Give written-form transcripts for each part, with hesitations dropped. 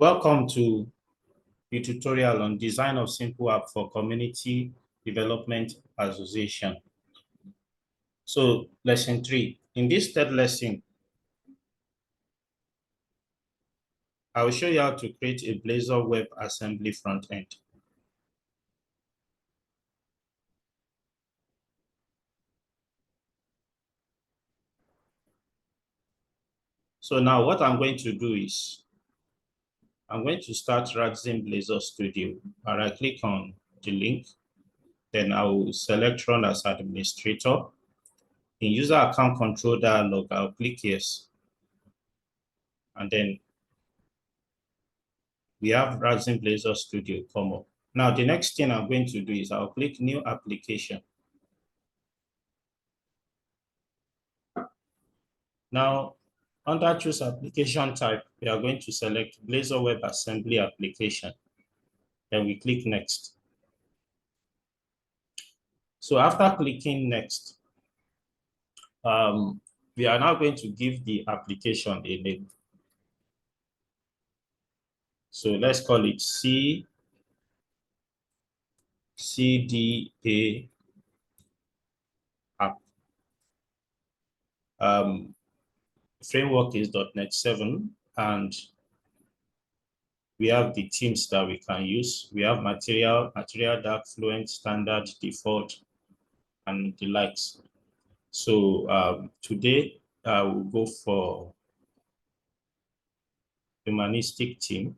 Welcome to the tutorial on design of simple app for community development association. So lesson 3. In this third lesson, I will show you how to create a Blazor Web Assembly front end. So now what I'm going to do is I'm going to start Radzen Blazor Studio. I'll right click on the link, then I will select run as administrator. In user account control dialog, I'll click yes. And then we have Radzen Blazor Studio come up. Now, the next thing I'm going to do is I'll click New Application. Now, under Choose Application Type, we are going to select Blazor Web Assembly Application. Then we click Next. So after clicking Next, we are now going to give the application a name. So let's call it CDA app. Framework is .NET 7, and we have the themes that we can use. We have material, dark, fluent, standard, default, and the likes. So today I will go for humanistic theme.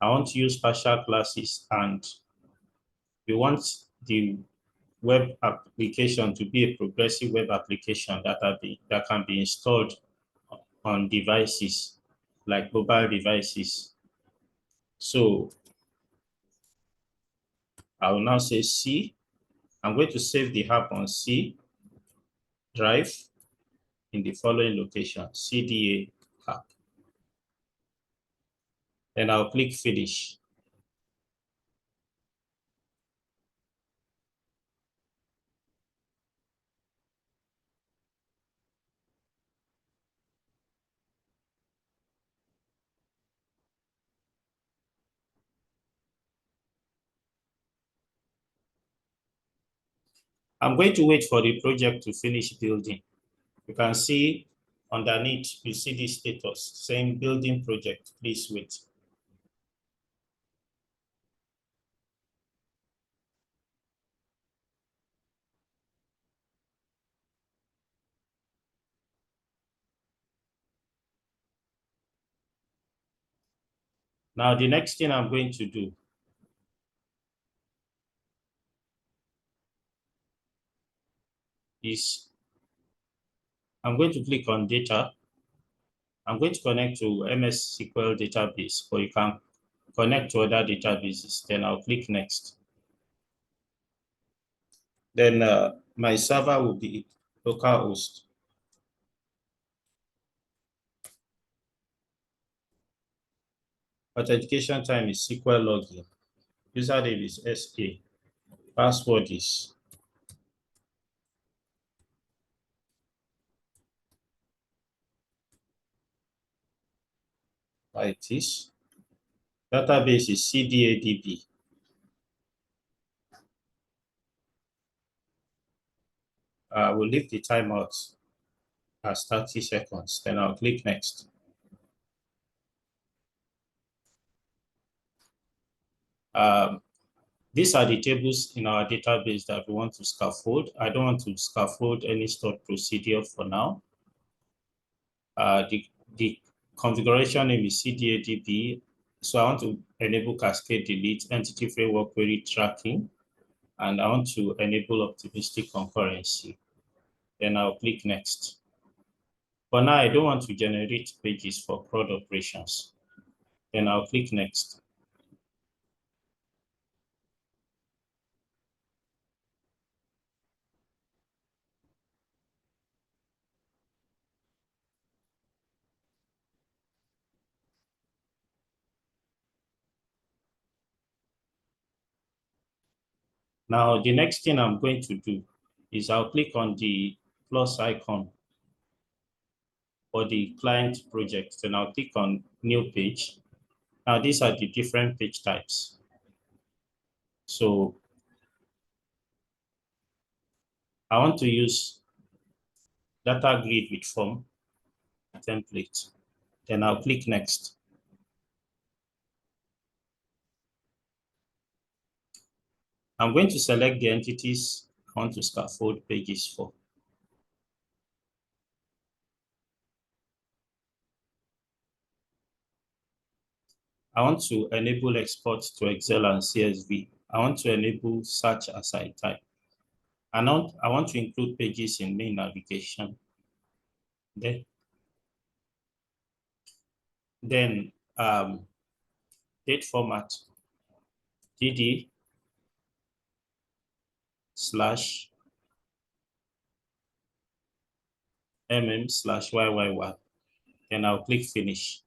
I want to use partial classes, and we want the web application to be a progressive web application that can be installed on devices like mobile devices. So I will now say C. I'm going to save the app on C drive in the following location, CDA app. Then I'll click Finish. I'm going to wait for the project to finish building. You can see underneath, you see the status saying building project, please wait. Now, the next thing I'm going to do is I'm going to click on data. I'm going to connect to MS SQL database, but you can connect to other databases. Then I'll click next. Then my server will be localhost. Authentication time is SQL login. Username is SA. Password is like this. Database is CDADB. I will leave the timeout as 30 seconds. Then I'll click next. These are the tables in our database that we want to scaffold. I don't want to scaffold any stored procedure for now. The configuration name is CDADB. So I want to enable cascade delete, entity framework query tracking, and I want to enable optimistic concurrency. Then I'll click next. For now, I don't want to generate pages for prod operations. Then I'll click next. Now, the next thing I'm going to do is I'll click on the plus icon for the client project. Then I'll click on new page. Now these are the different page types. So I want to use data grid with form template. Then I'll click next. I'm going to select the entities I want to scaffold pages for. I want to enable export to Excel and CSV. I want to enable search as I type. And I want to include pages in main navigation. Then date format, DD /MM /YYY. Then I'll click finish.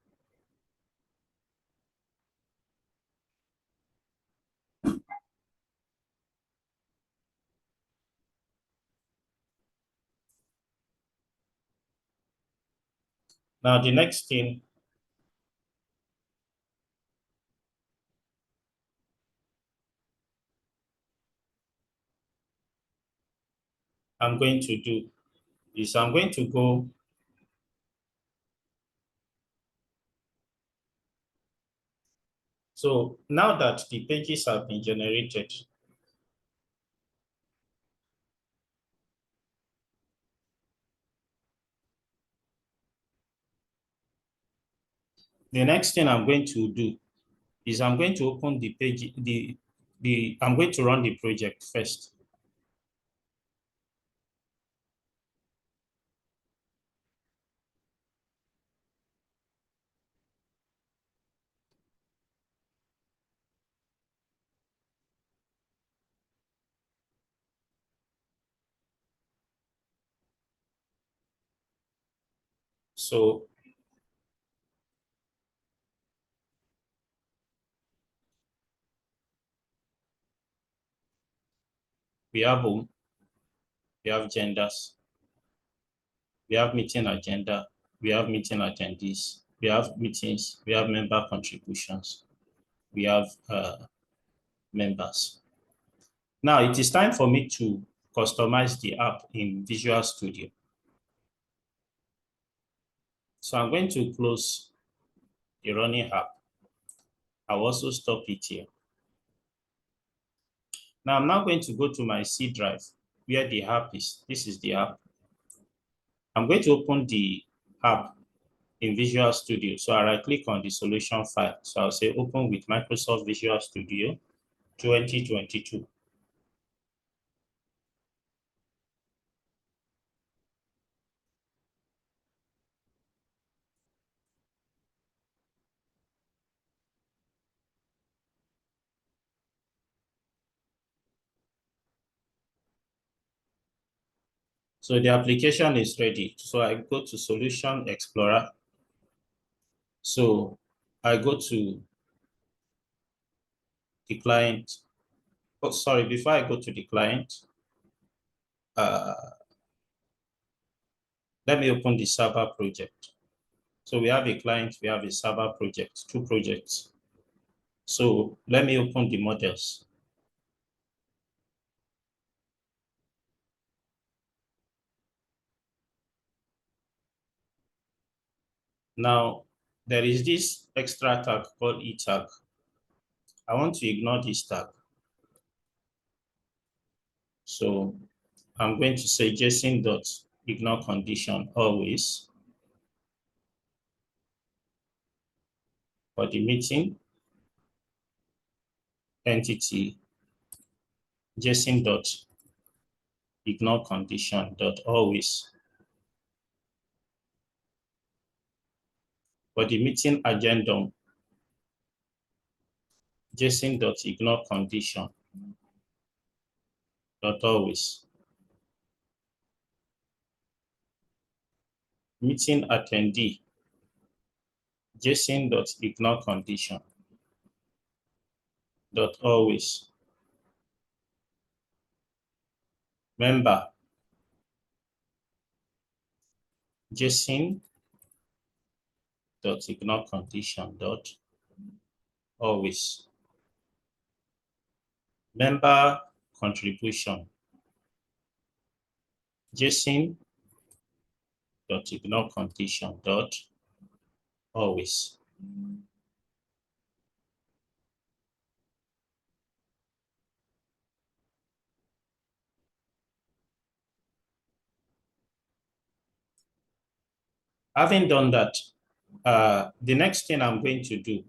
Now the next thing I'm going to do is I'm going to go so now that the pages have been generated, the next thing I'm going to do is I'm going to open the page, I'm going to run the project first. So we have home, we have genders, we have meeting agenda, we have meeting attendees, we have meetings, we have member contributions, we have members. Now it is time for me to customize the app in Visual Studio. So I'm going to close the running app. I'll also stop it here. Now I'm now going to go to my C drive where the app is. This is the app. I'm going to open the app in Visual Studio. So I right click on the solution file. So I'll say open with Microsoft Visual Studio 2022. So the application is ready. So I go to Solution Explorer. So I go to the client. Oh, sorry, before I go to the client, let me open the server project. So we have a client, we have a server project, two projects. So let me open the models. Now, there is this extra tag called e tag. I want to ignore this tag. So I'm going to say JSON.ignore condition always for the meeting entity JSON.ignore condition always for the meeting agenda JSON.ignore condition always meeting attendee JSON.ignore condition always member JSON dot ignore condition dot always. Member contribution JSON dot ignore condition dot always. Having done that, the next thing I'm going to do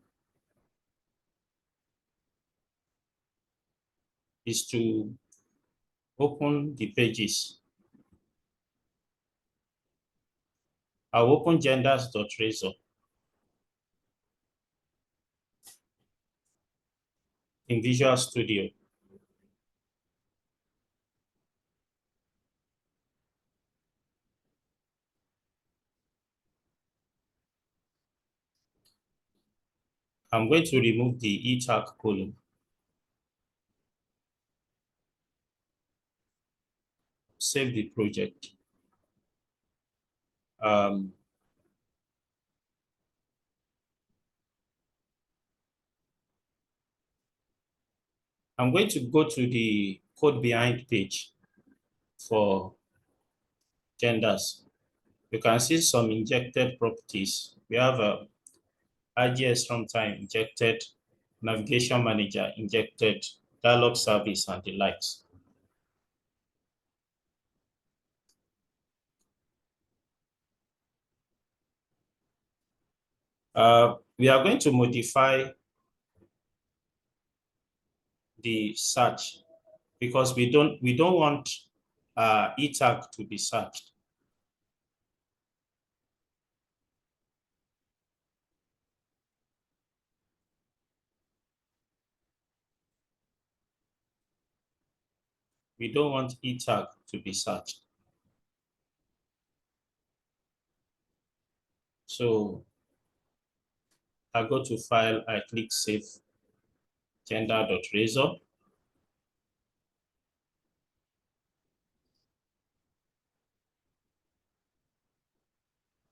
is to open the pages. I'll open genders.razor in Visual Studio. I'm going to remove the e-tag column. Save the project. I'm going to go to the code behind page for genders. You can see some injected properties. We have a IGS runtime injected, navigation manager injected, dialog service, and the likes. We are going to modify the search because we don't want e-tag to be searched. We don't want e-tag to be searched. So I go to file, I click save gender.razor.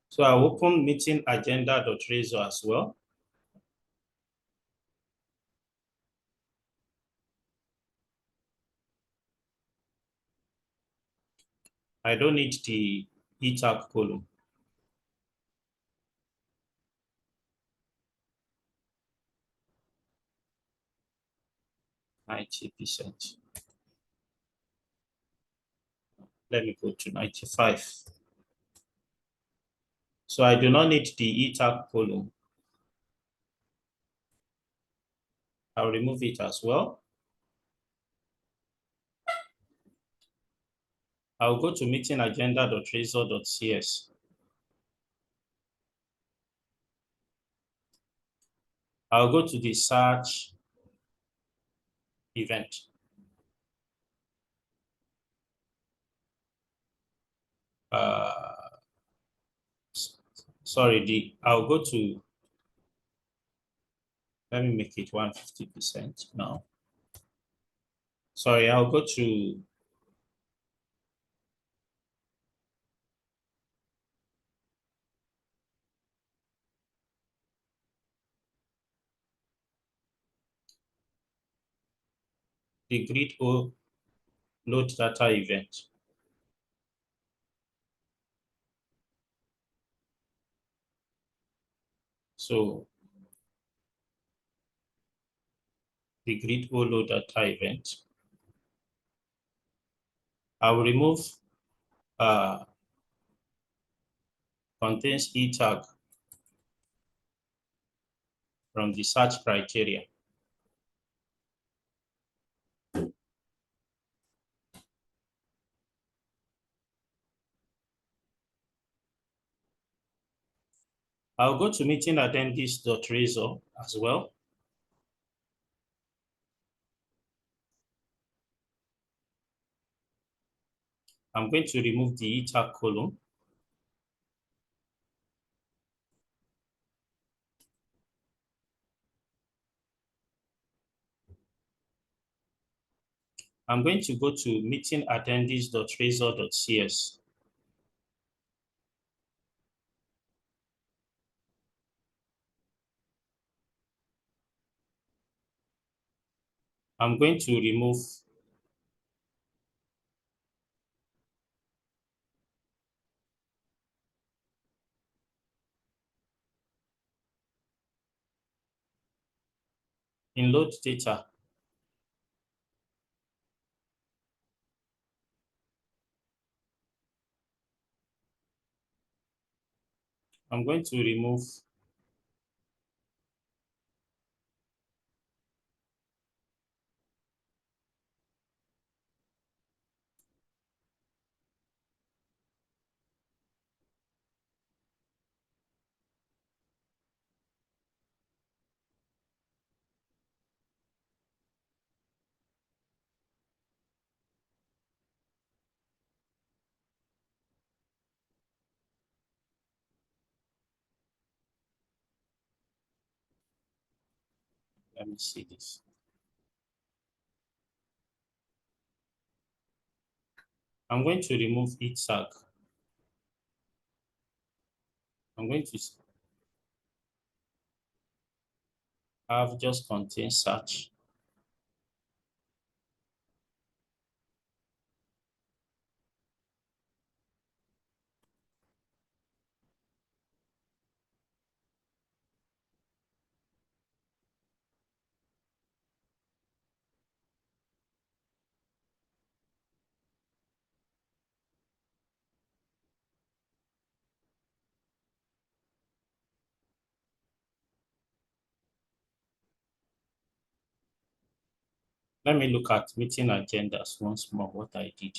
So I open meeting agenda.razor as well. I don't need the e-tag column. %. Let me go to 95. So I do not need the e-tag column. I'll remove it as well. I'll go to meeting agenda.razor.cs. I'll go to the search event. I'll go to, let me make it 150% now. Sorry, I'll go to the grid O load data event. So the grid O load data event. I will remove contains e-tag from the search criteria. I'll go to meeting attendees.razor as well. I'm going to remove the e-tag column. I'm going to go to meeting attendees.razor.cs. I'm going to remove in load data. I'm going to remove let me see this. I'm going to remove each tag. I'm going to have just contain search. Let me look at meeting agendas once more, what I did.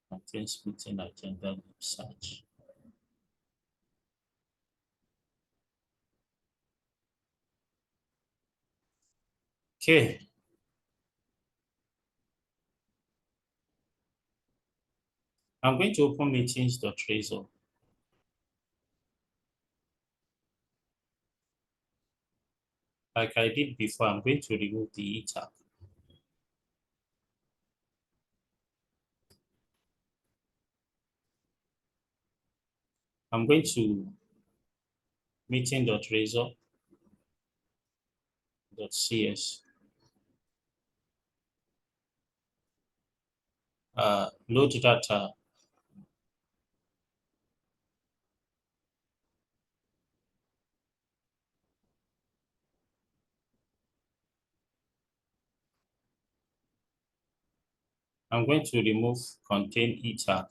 Contains meeting agenda search. Okay. I'm going to open meetings.razor. Like I did before, I'm going to remove the E tag. I'm going to meeting.razor.cs. Load data. I'm going to remove contain E tag.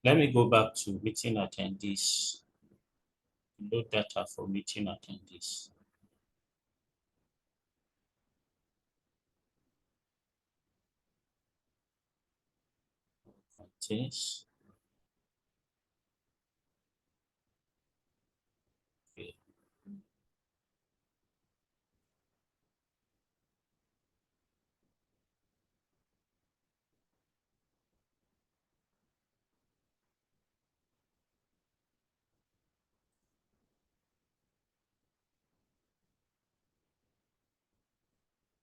Let me go back to meeting attendees. Load data for meeting attendees. Contains. Okay.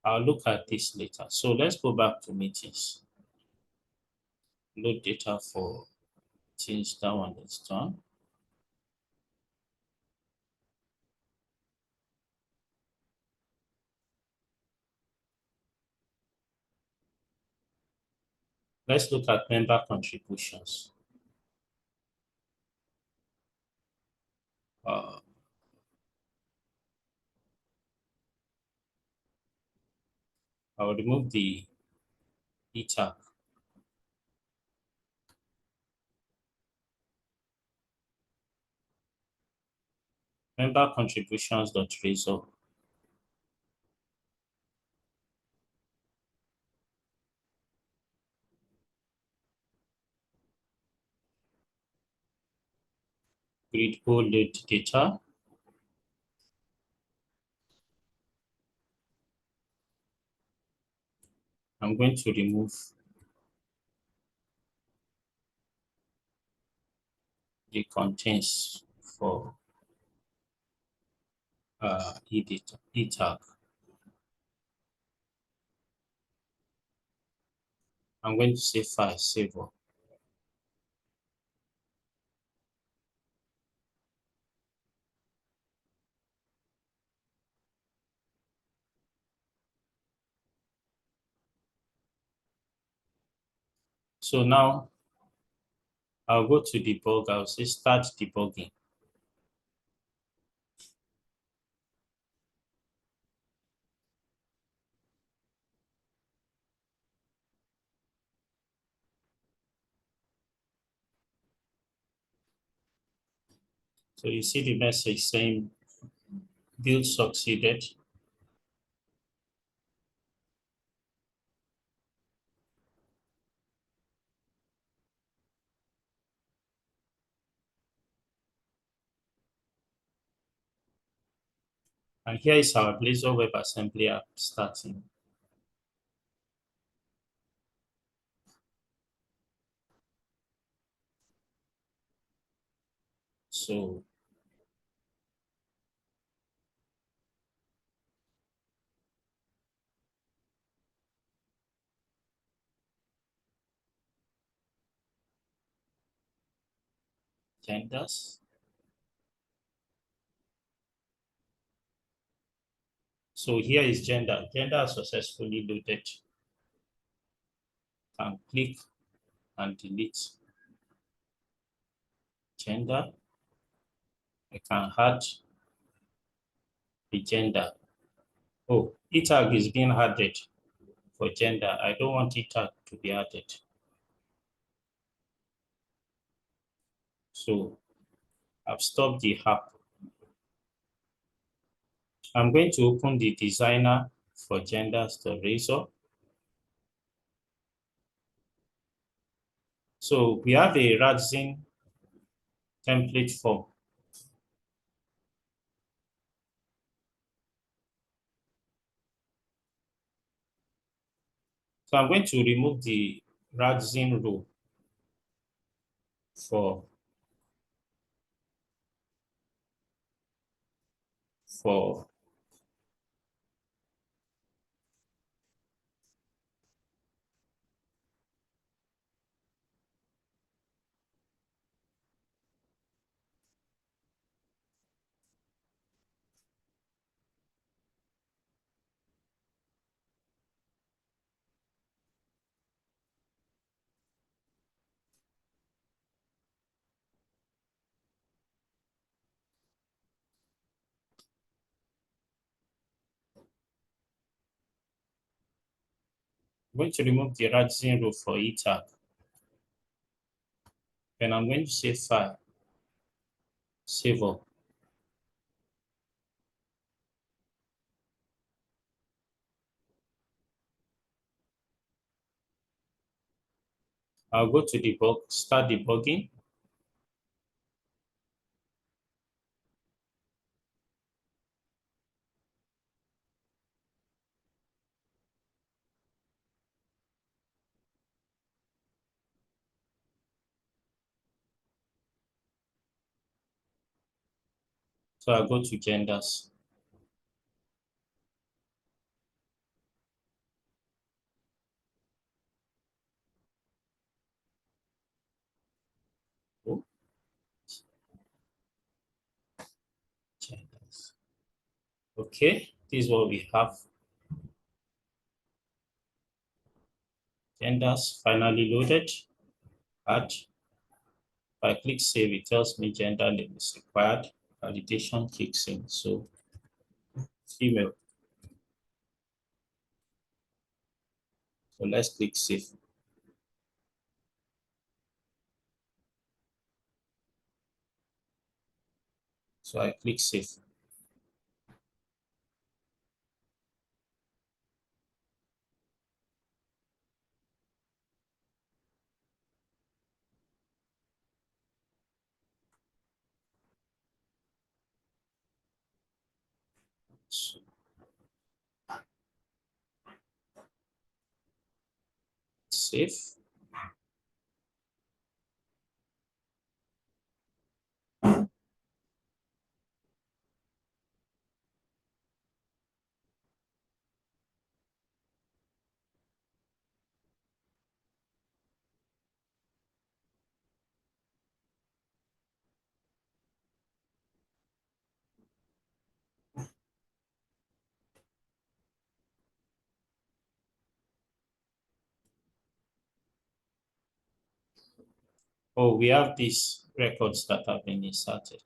I'll look at this later. So let's go back to meetings. Load data for meetings, that one is done. Let's look at member contributions. I will remove the E tag. Member contributions.razor. Grid O load data. I'm going to remove the contents for E tag. I'm going to say File, Save All. So now I'll go to debug. I'll say Start Debugging. So you see the message saying build succeeded. And here is our Blazor Web Assembly App starting. So genders. So here is gender. Gender successfully loaded. Can click and delete gender. I can add the gender. Oh, e-tag is being added for gender. I don't want e-tag to be added. So I've stopped the app. I'm going to open the designer for genders, the Razor. So we have a Radzen template form. So I'm going to remove the Radzen row for I'm going to remove the Radzen row for e-tag. Then I'm going to say File, Save All. I'll go to debug, start debugging. So I'll go to genders. Oh, genders. Okay, this is what we have. Genders finally loaded. Add. If I click save, it tells me gender name is required. Validation kicks in. So female. So let's click save. So I click save. So save. Oh, we have these records that have been inserted.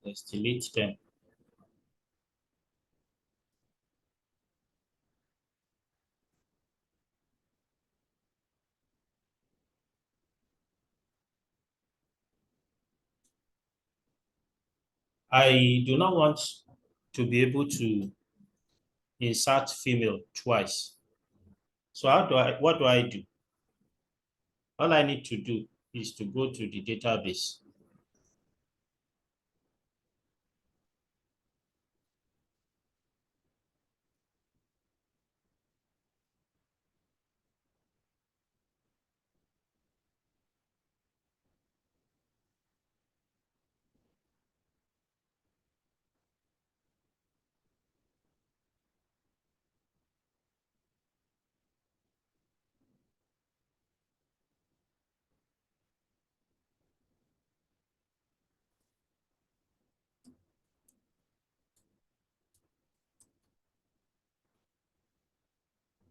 Let's delete them. I do not want to be able to insert female twice. So what do I do? All I need to do is to go to the database.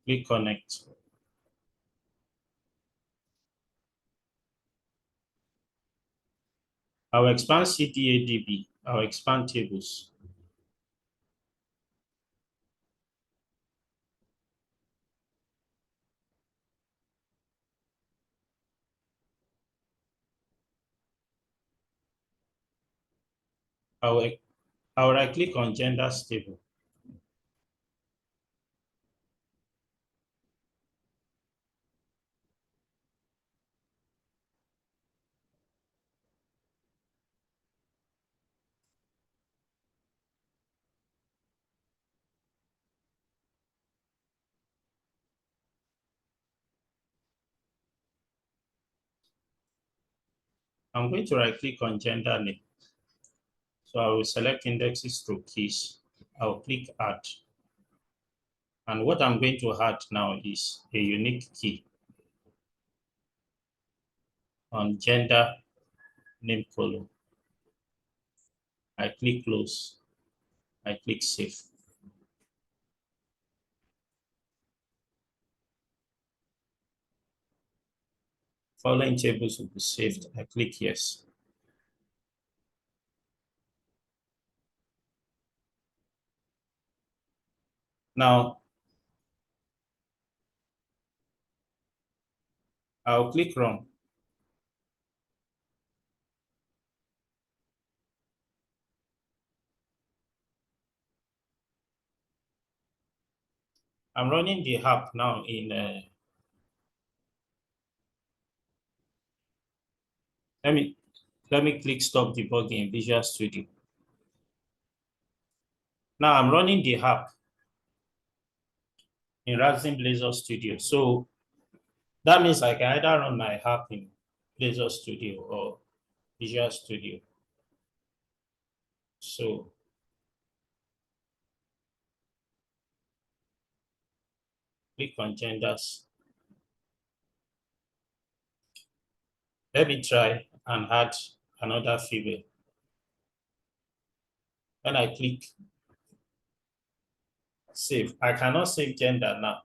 Click connect. I'll expand CDADB. I'll expand tables. I'll right click on genders table. I'm going to right click on gender name. So I will select indexes through keys. I'll click add. And what I'm going to add now is a unique key on gender name column. I click close. I click save. Following tables will be saved. I click yes. Now, I'll click run. I'm running the app now in, let me click stop debugging in Visual Studio. Now I'm running the app in Radzen Blazor Studio. So that means I can either run my app in Blazor Studio or Visual Studio. So click on genders. Let me try and add another female. When I click save, I cannot save gender now.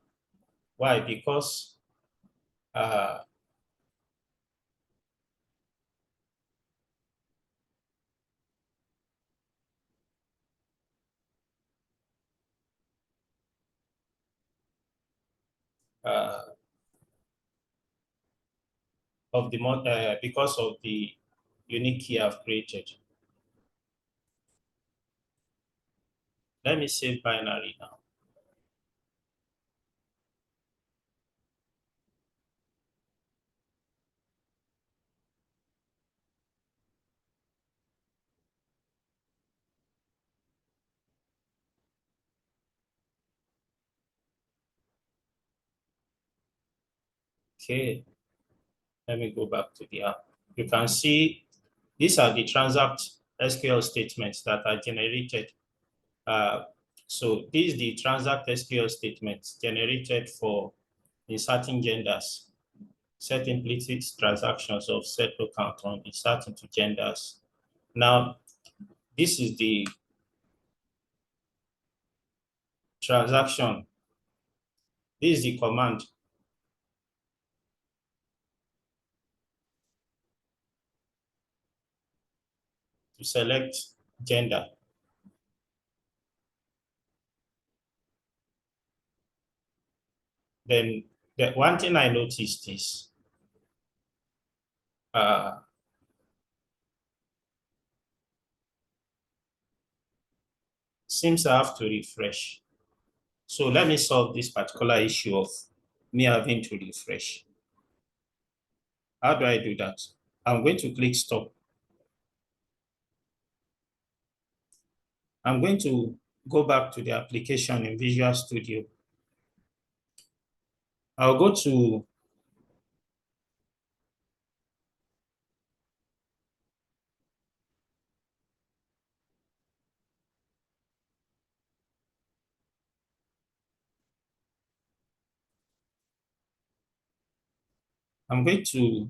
Why? Because uh, uh, of the because of the unique key I've created. Let me save binary now. Okay, let me go back to the app. You can see these are the transact SQL statements that are generated. So this is the transact SQL statements generated for inserting genders, set implicit transactions of set row count on insert into genders. Now, this is the transaction. This is the command to select gender. Then the one thing I noticed is seems I have to refresh. So let me solve this particular issue of me having to refresh. How do I do that? I'm going to click stop. I'm going to go back to the application in Visual Studio. I'll go to I'm going to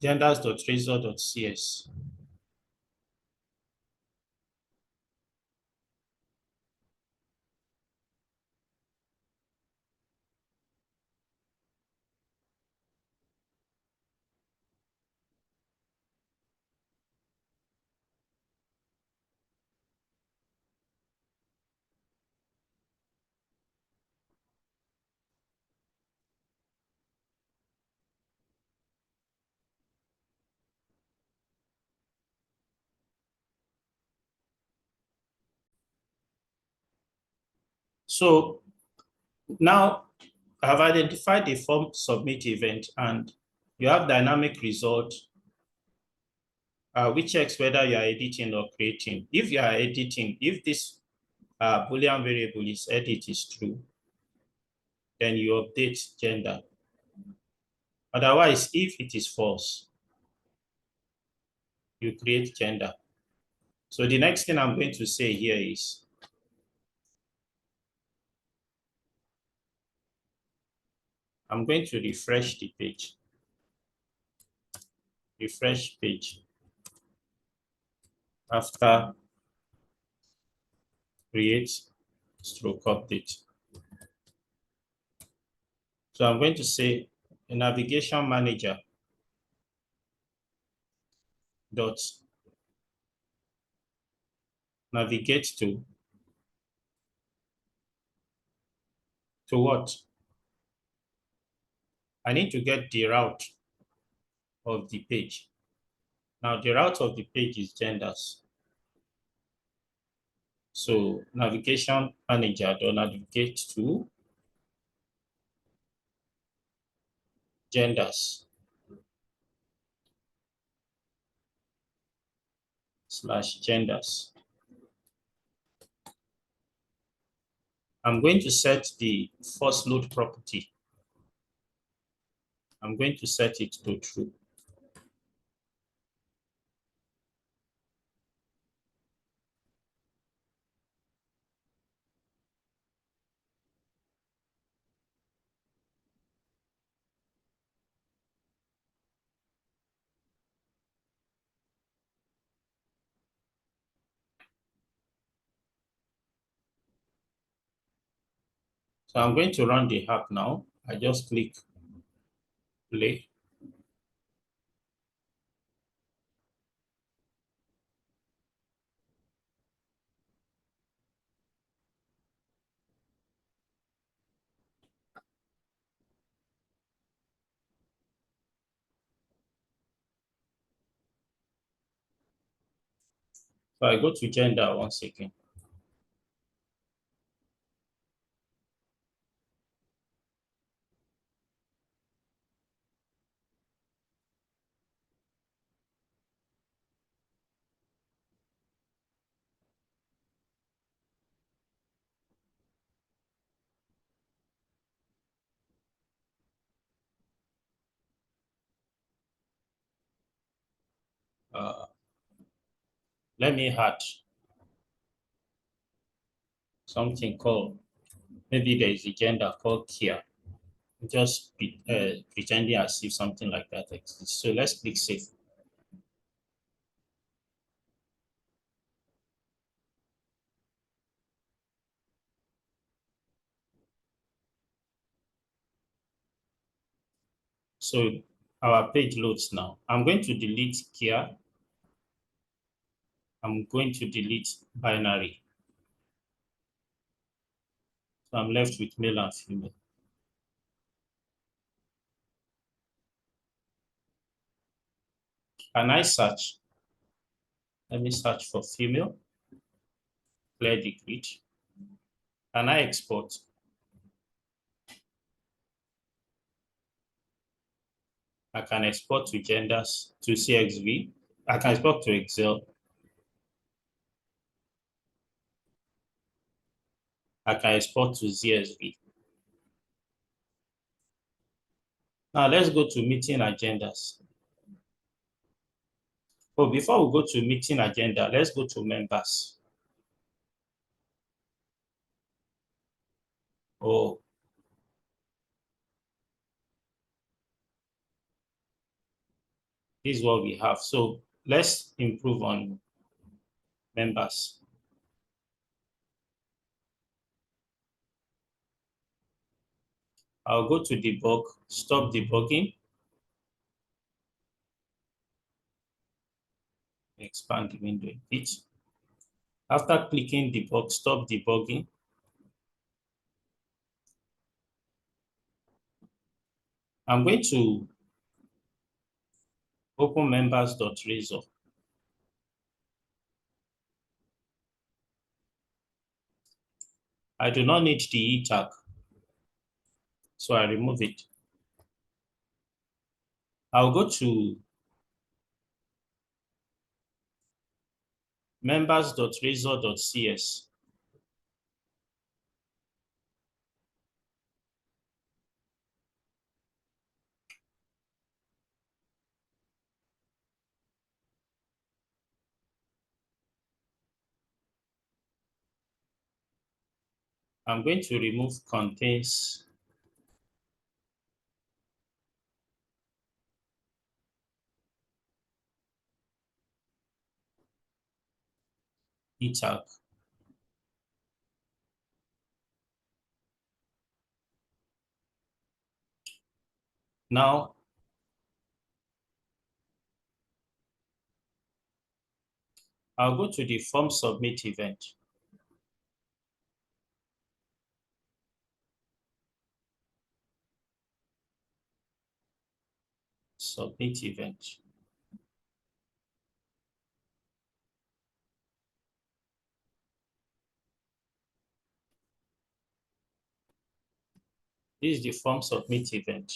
genders.razor.cs. So now I've identified the form submit event, and you have dynamic result, which checks whether you are editing or creating. If you are editing, if this Boolean variable is edit is true, then you update gender. Otherwise, if it is false, you create gender. So the next thing I'm going to say here is I'm going to refresh the page. Refresh page after create stroke update. So I'm going to say a navigation manager dot navigate to what? I need to get the route of the page. Now the route of the page is genders. So navigation manager dot navigate to genders slash genders. I'm going to set the first load property. I'm going to set it to true. So I'm going to run the app now. I just click play. So I go to gender once again. Let me add something called, maybe there is a gender called Kia. Just pretending as if something like that exists. So let's click save. So our page loads now. I'm going to delete Kia I'm going to delete binary. So I'm left with male and female. Can I search? Let me search for female, clear the grid. Can I export? I can export to genders, to CXV. I can export to Excel. I can export to CSV. Now let's go to meeting agendas. But before we go to meeting agenda, let's go to members. Oh, this is what we have. So let's improve on members. I'll go to debug, stop debugging, expand the window a bit. After clicking debug, stop debugging, I'm going to open members.razor. I do not need the E tag, so I remove it. I'll go to members.razor.cs. I'm going to remove contains E tag. Now, I'll go to the form submit event. Submit event. This is the form submit event.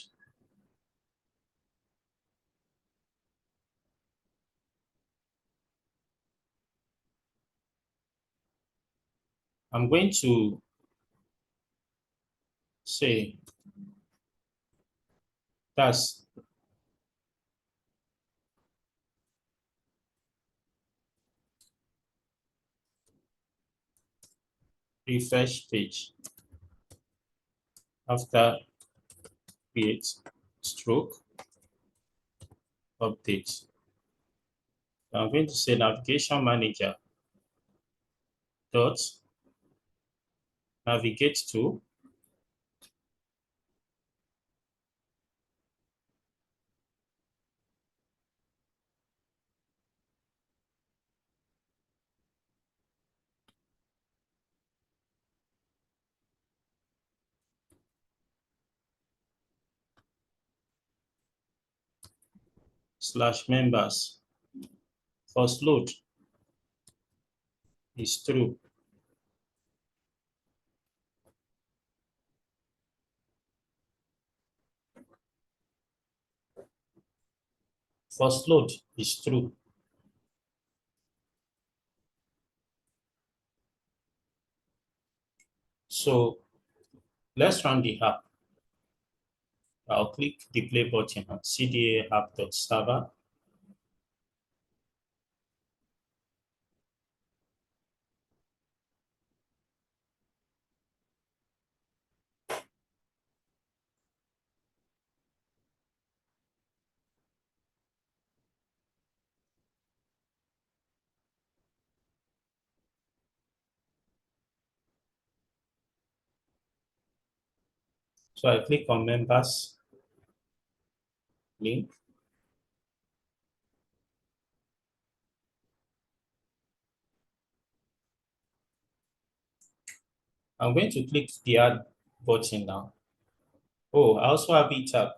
I'm going to say that's refresh page after create stroke update. I'm going to say navigation manager dot navigate to slash members. First load is true. First load is true. So let's run the app. I'll click the play button on CDA app.server. So I click on members link. I'm going to click the add button now. Oh, I also have e-tag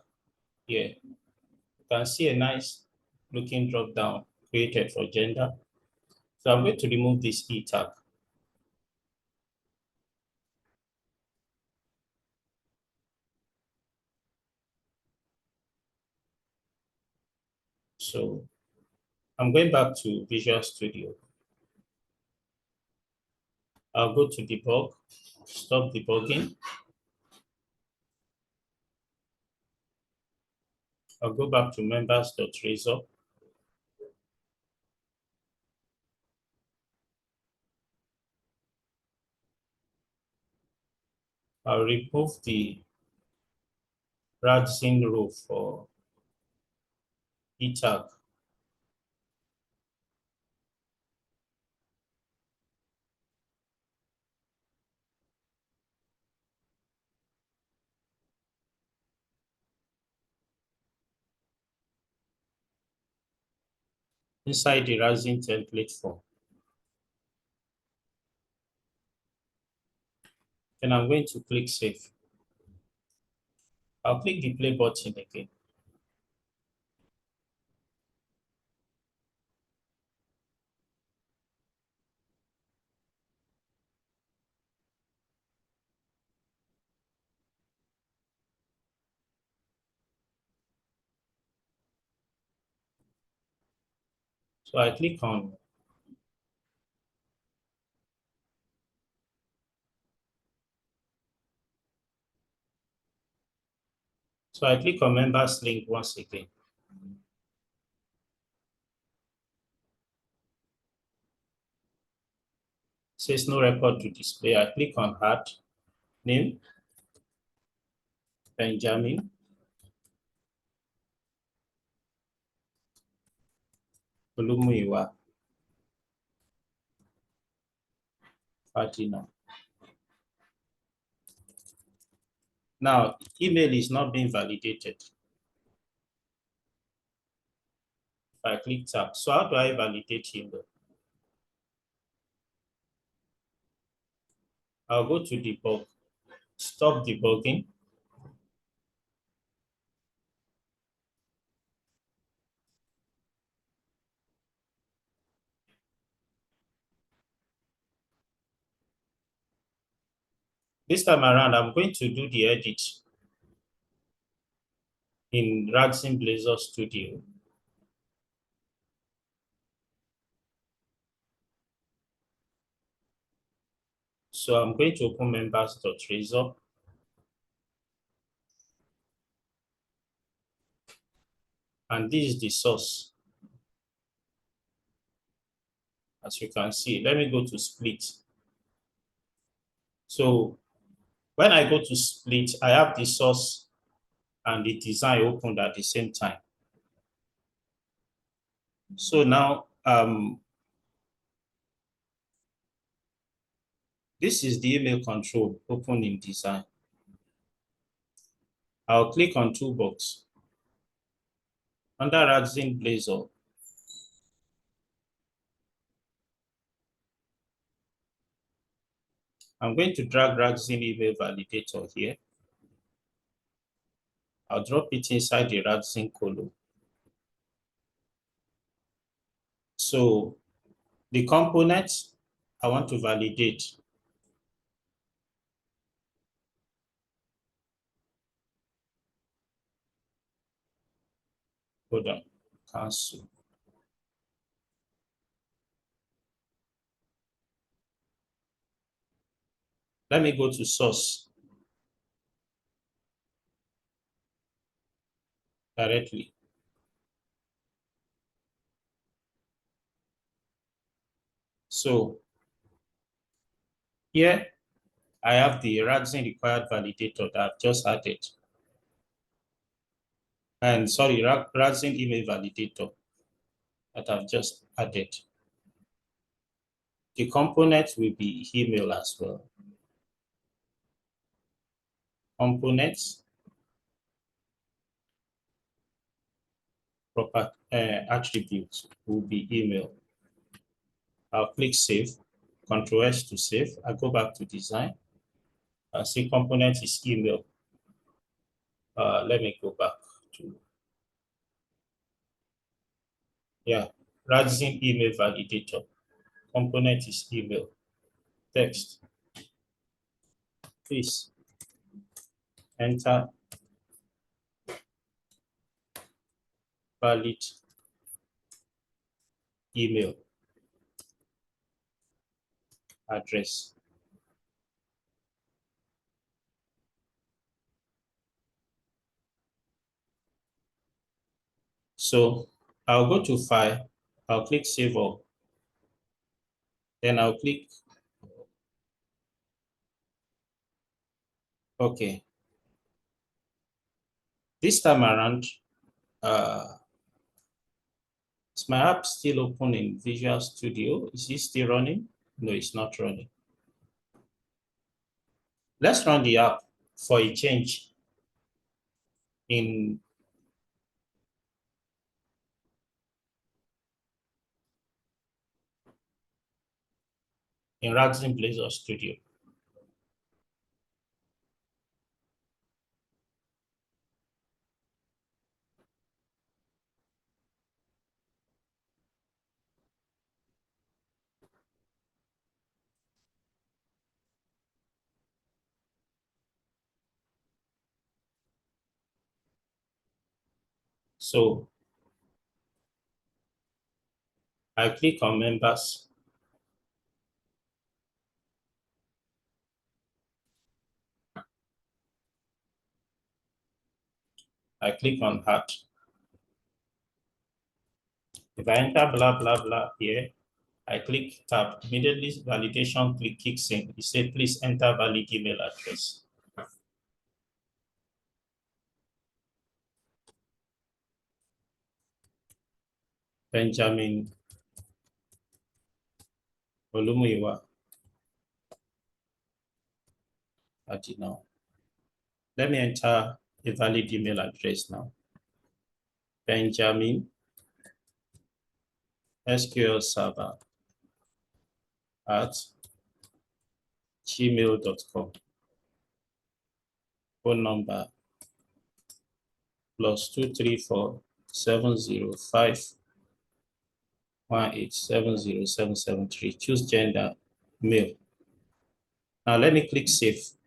here. You can see a nice looking drop down created for gender. So I'm going to remove this e-tag. So I'm going back to Visual Studio. I'll go to debug, stop debugging. I'll go back to members.razor. I'll remove the Radzen row for e-tag. Inside the Radzen template form. Then I'm going to click Save. I'll click the play button again. So I click on members link once again. Says no record to display. I click on add name, Benjamin, Olumuyiwa, Fatina. Now, email is not being validated. If I click tab, so how do I validate email? I'll go to debug, stop debugging. This time around, I'm going to do the edit in Radzen Blazor Studio. So I'm going to open members.razor. And this is the source. As you can see, let me go to split. So when I go to split, I have the source and the design opened at the same time. So now, this is the email control open in design. I'll click on Toolbox. Under Radzen Blazor, I'm going to drag Radzen email validator here. I'll drop it inside the Radzen column. So the components I want to validate. Hold on, cancel. Let me go to source directly. So here I have the Radzen required validator that I've just added. And sorry, Radzen email validator that I've just added. The component will be email as well. Components, proper attributes will be email. I'll click save, Ctrl S to save. I go back to design. I see component is email. Let me go back to, yeah, Radzen email validator. Component is email. Text. Please enter valid email address. So I'll go to File, I'll click Save All. Then I'll click, okay. This time around, is my app still open in Visual Studio? Is it still running? No, it's not running. Let's run the app for a change in Radzen Blazor Studio. So I click on members. I click on Add. If I enter blah, blah, blah here, I click Tab. Immediately validation click kicks in. It says, please enter valid email address. Benjamin Olumuyiwa. Now. Let me enter a valid email address now. Benjamin SQL Server at gmail.com. Phone number +234-705-1870-773. Choose gender, male. Now let me click Save.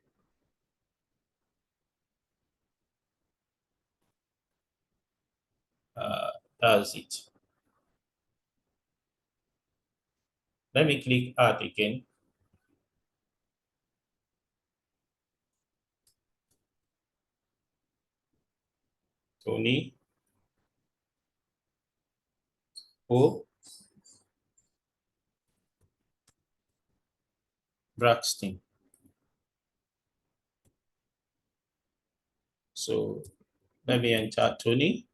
That's it. Let me click Add again. Tony O. Braxton. So let me enter Tony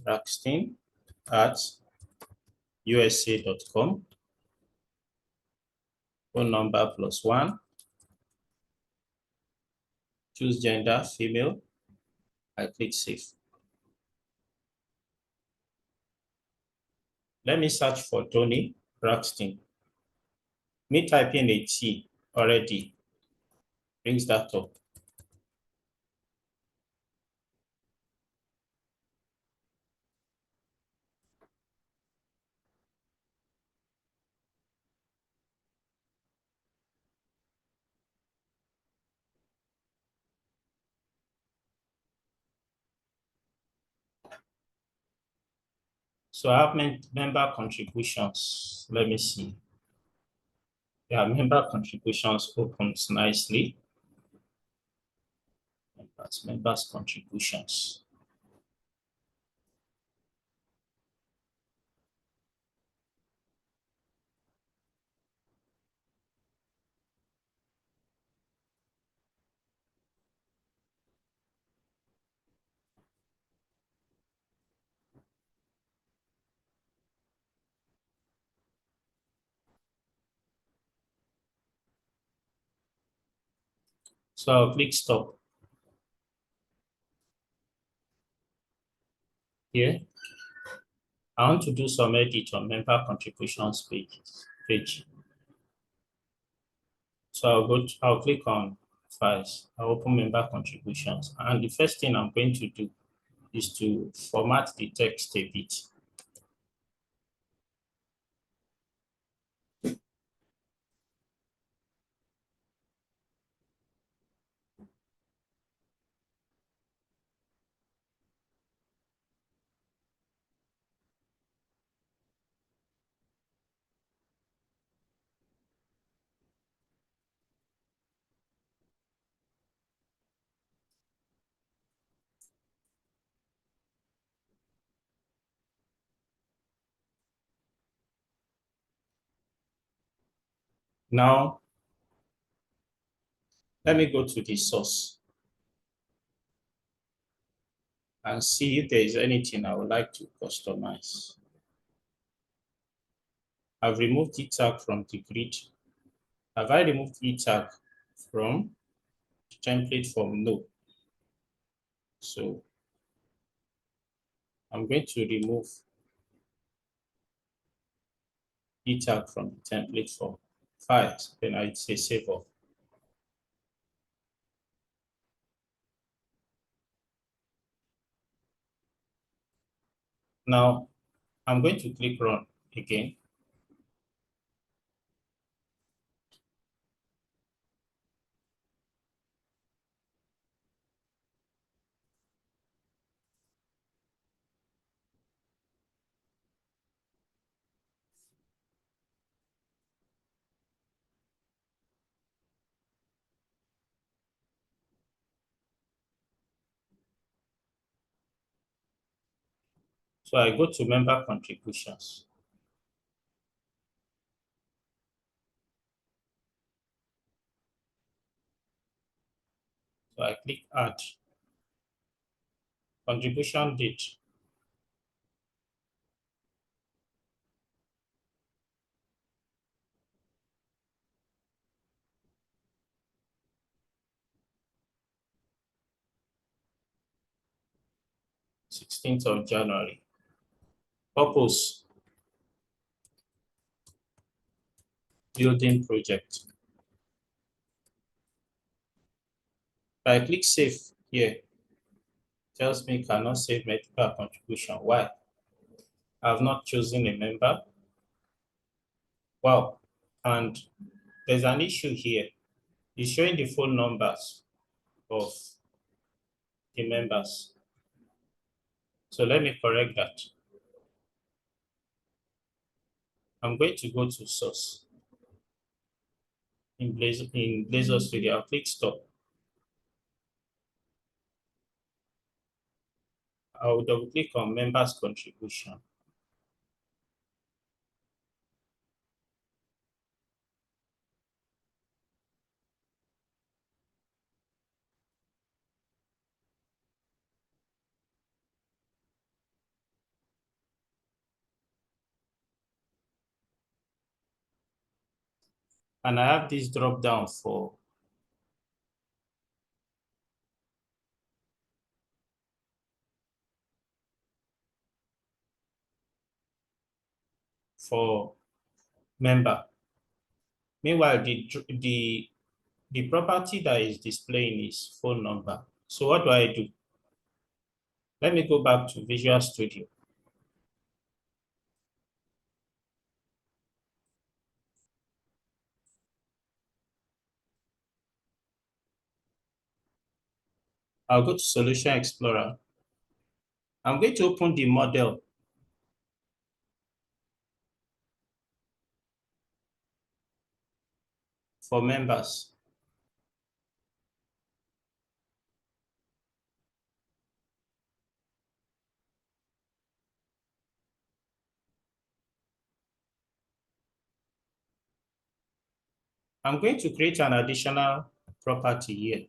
Braxton at USA.com. Phone number +1. Choose gender, female. I click Save. Let me search for Tony Braxton. Me typing a T already brings that up. So I have member contributions. Let me see. Yeah, member contributions opens nicely. Members contributions. So I'll click Stop. Here, I want to do some edit on member contributions page. So I'll click on files. I'll open member contributions. And the first thing I'm going to do is to format the text a bit. Now, let me go to the source and see if there is anything I would like to customize. I've removed the tag from the grid. Have I removed the tag from template form? No. So I'm going to remove the tag from the template form files. Then I say save all. Now I'm going to click run again. So I go to member contributions. So I click add. Contribution date. Sixteenth of January. Purpose. Building project. If I click save here, tells me cannot save multiple contribution. Why? I have not chosen a member. Wow. And there's an issue here. It's showing the phone numbers of the members. So let me correct that. I'm going to go to source. In Blazor Studio, I'll click stop. I'll double click on members contribution. And I have this drop down for member. Meanwhile, the property that is displaying is phone number. So what do I do? Let me go back to Visual Studio. I'll go to Solution Explorer. I'm going to open the model for members. I'm going to create an additional property here.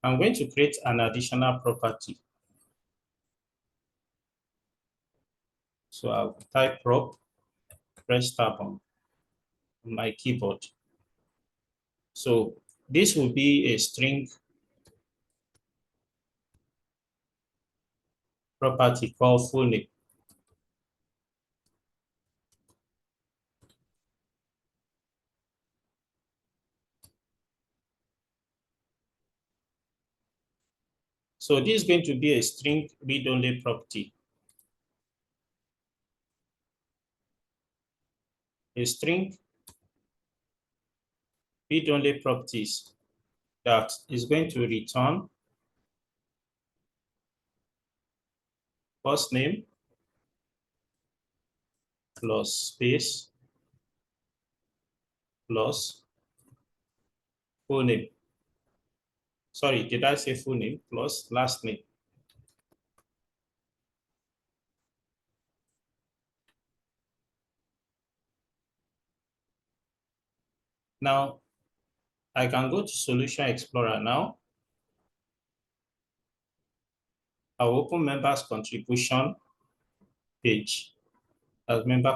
I'm going to create an additional property. So I'll type prop, press tab on my keyboard. So this will be a string property called full name. So this is going to be a string read-only property. A string read-only properties that is going to return first name plus space plus full name. Sorry, did I say full name plus last name? Now, I can go to Solution Explorer now. I'll open members contribution page as member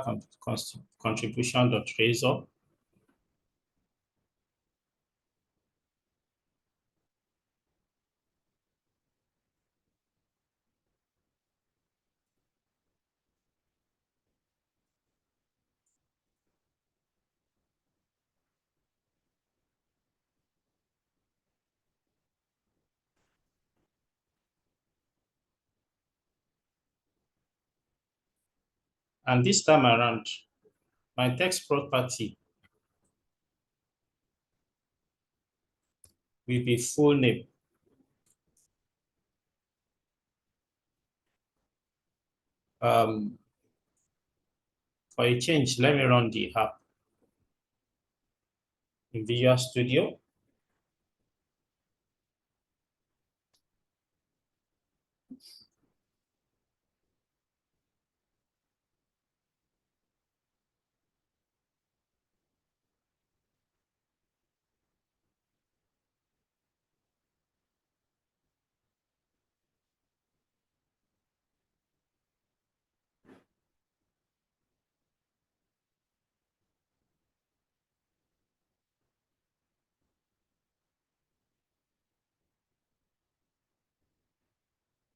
contribution.razor. And this time around, my text property will be full name. For a change, let me run the app in Visual Studio.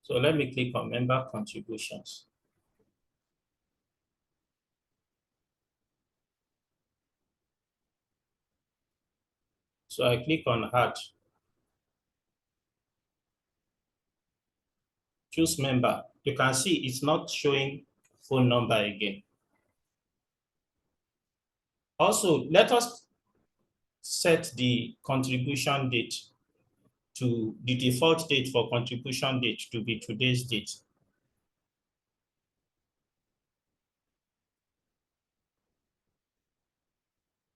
So let me click on member contributions. So I click on add. Choose member. You can see it's not showing phone number again. Also, let us set the contribution date to the default date for contribution date to be today's date.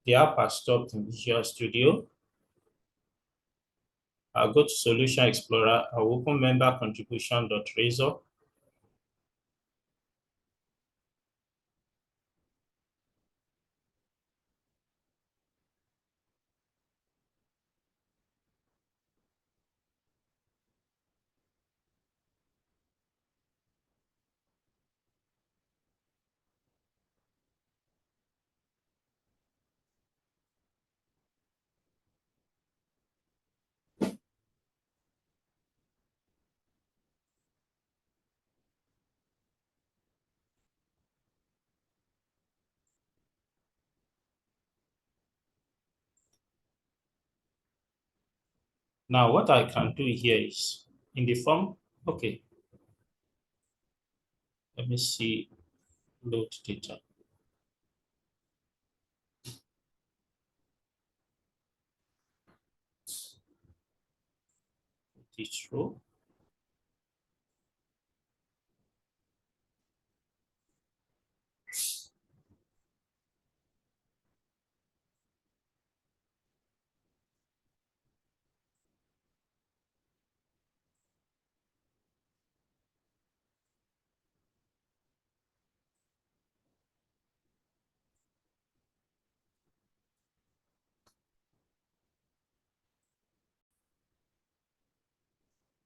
The app has stopped in Visual Studio. I'll go to Solution Explorer. I'll open member contribution.razor. Now, what I can do here is in the form, okay, let me see, load data. This row.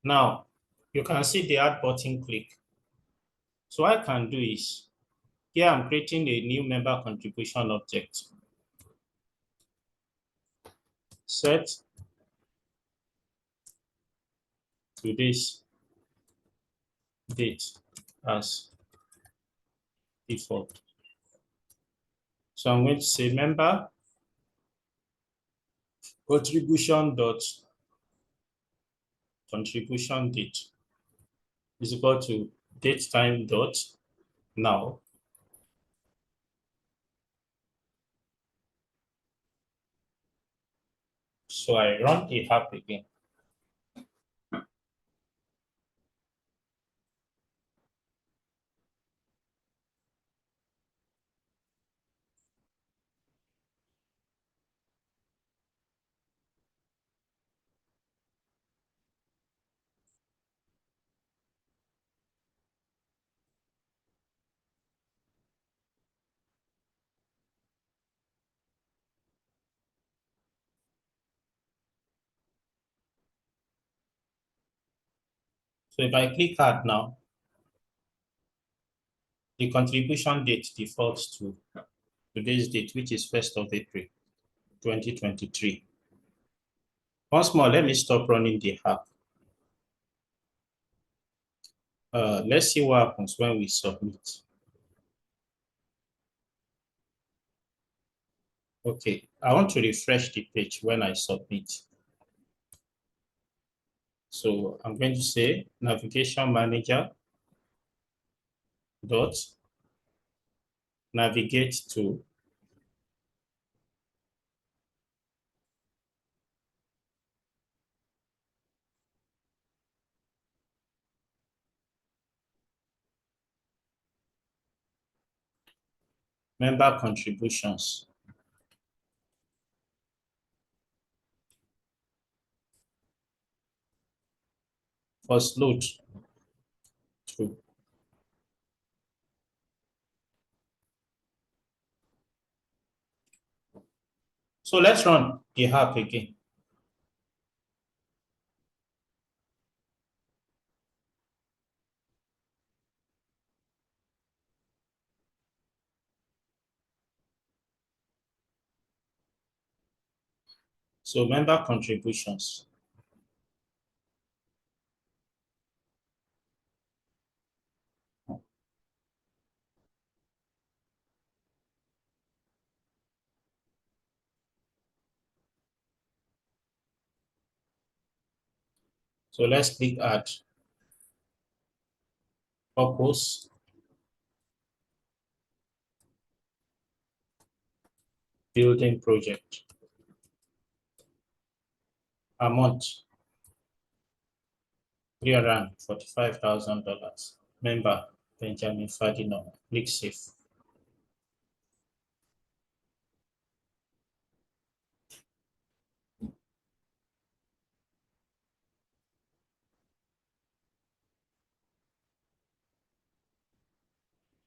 Now, you can see the add button click. So what I can do is, here I'm creating a new member contribution object. Set today's date as default. So I'm going to say member contribution dot contribution date is equal to date time dot now. So I run the app again. So if I click add now, the contribution date defaults to today's date, which is 1st of April, 2023. Once more, let me stop running the app. Let's see what happens when we submit. Okay, I want to refresh the page when I submit. So I'm going to say navigation manager dot navigate to member contributions. First load through. So let's run the app again. So member contributions. So let's click add. Purpose. Building project. Amount. $345,000. Member Benjamin Ferdinand. Click save.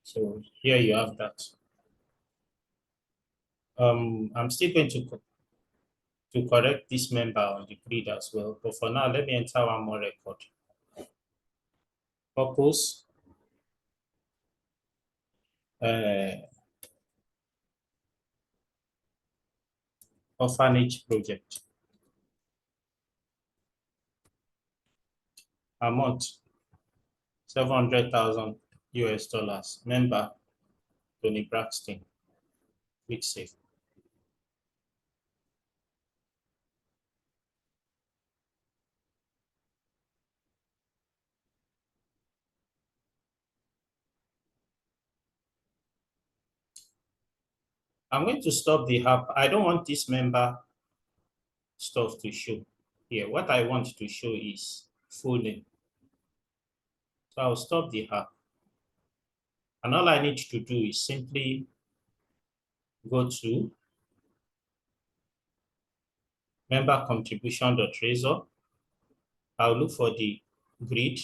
So here you have that. I'm still going to correct this member on the grid as well. But for now, let me enter one more record. Purpose. Orphanage project. Amount 700,000 US dollars. Member Tony Braxton. Click save. I'm going to stop the app. I don't want this member stuff to show here. What I want to show is full name. So I'll stop the app. And all I need to do is simply go to member contribution.razor. I'll look for the grid.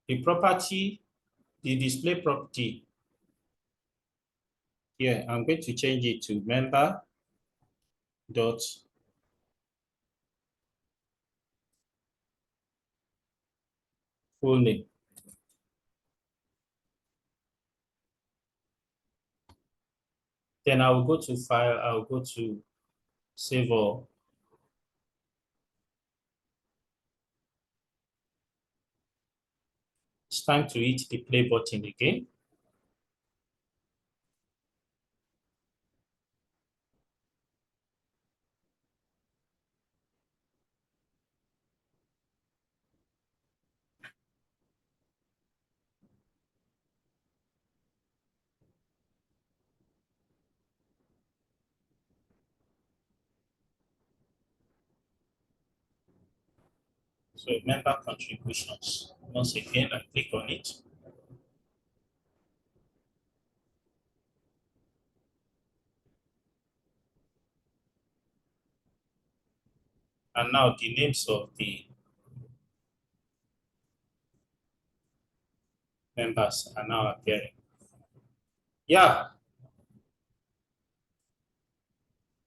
The property, the display property. Here, I'm going to change it to member dot full name. Then I will go to file, I'll go to save all. time to hit the play button again. So member contributions. Once again, I click on it. And now the names of the members are now appearing. Yeah,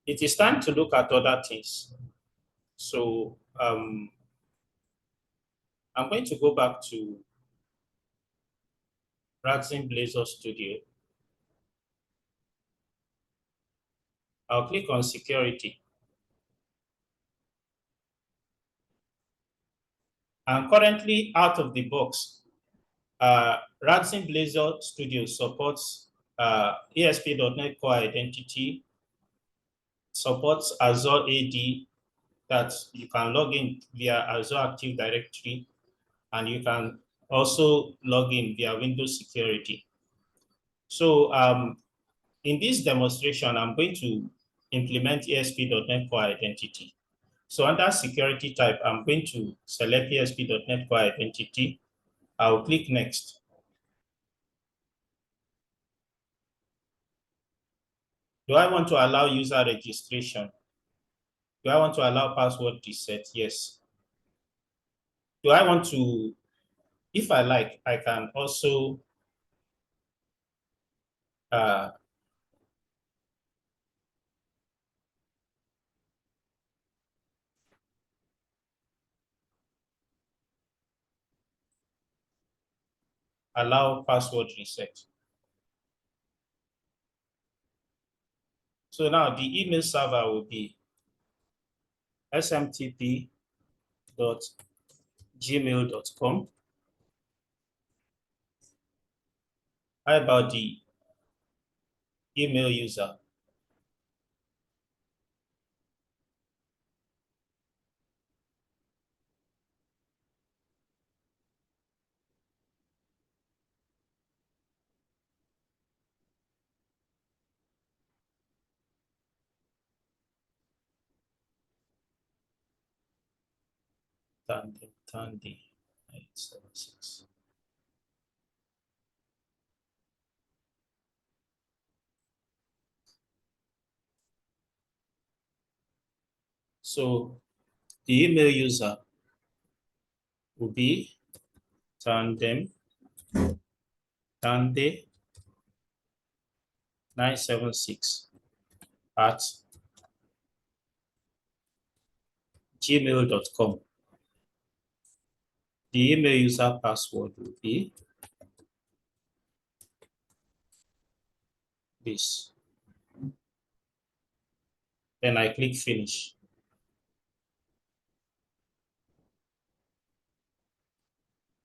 it is time to look at other things. So I'm going to go back to Radzen Blazor Studio. I'll click on security. And currently out of the box, Radzen Blazor Studio supports ASP.NET Core Identity, supports Azure AD, that you can log in via Azure Active Directory, and you can also log in via Windows Security. So in this demonstration, I'm going to implement ASP.NET Core Identity. So under security type, I'm going to select ASP.NET Core Identity. I'll click next. Do I want to allow user registration? Do I want to allow password reset? Yes. Do I want to, if I like, I can also allow password reset. So now the email server will be smtp.gmail.com. How about the email user? Tandy 876. So the email user will be Tandy 976 at gmail.com. The email user password will be this. Then I click finish.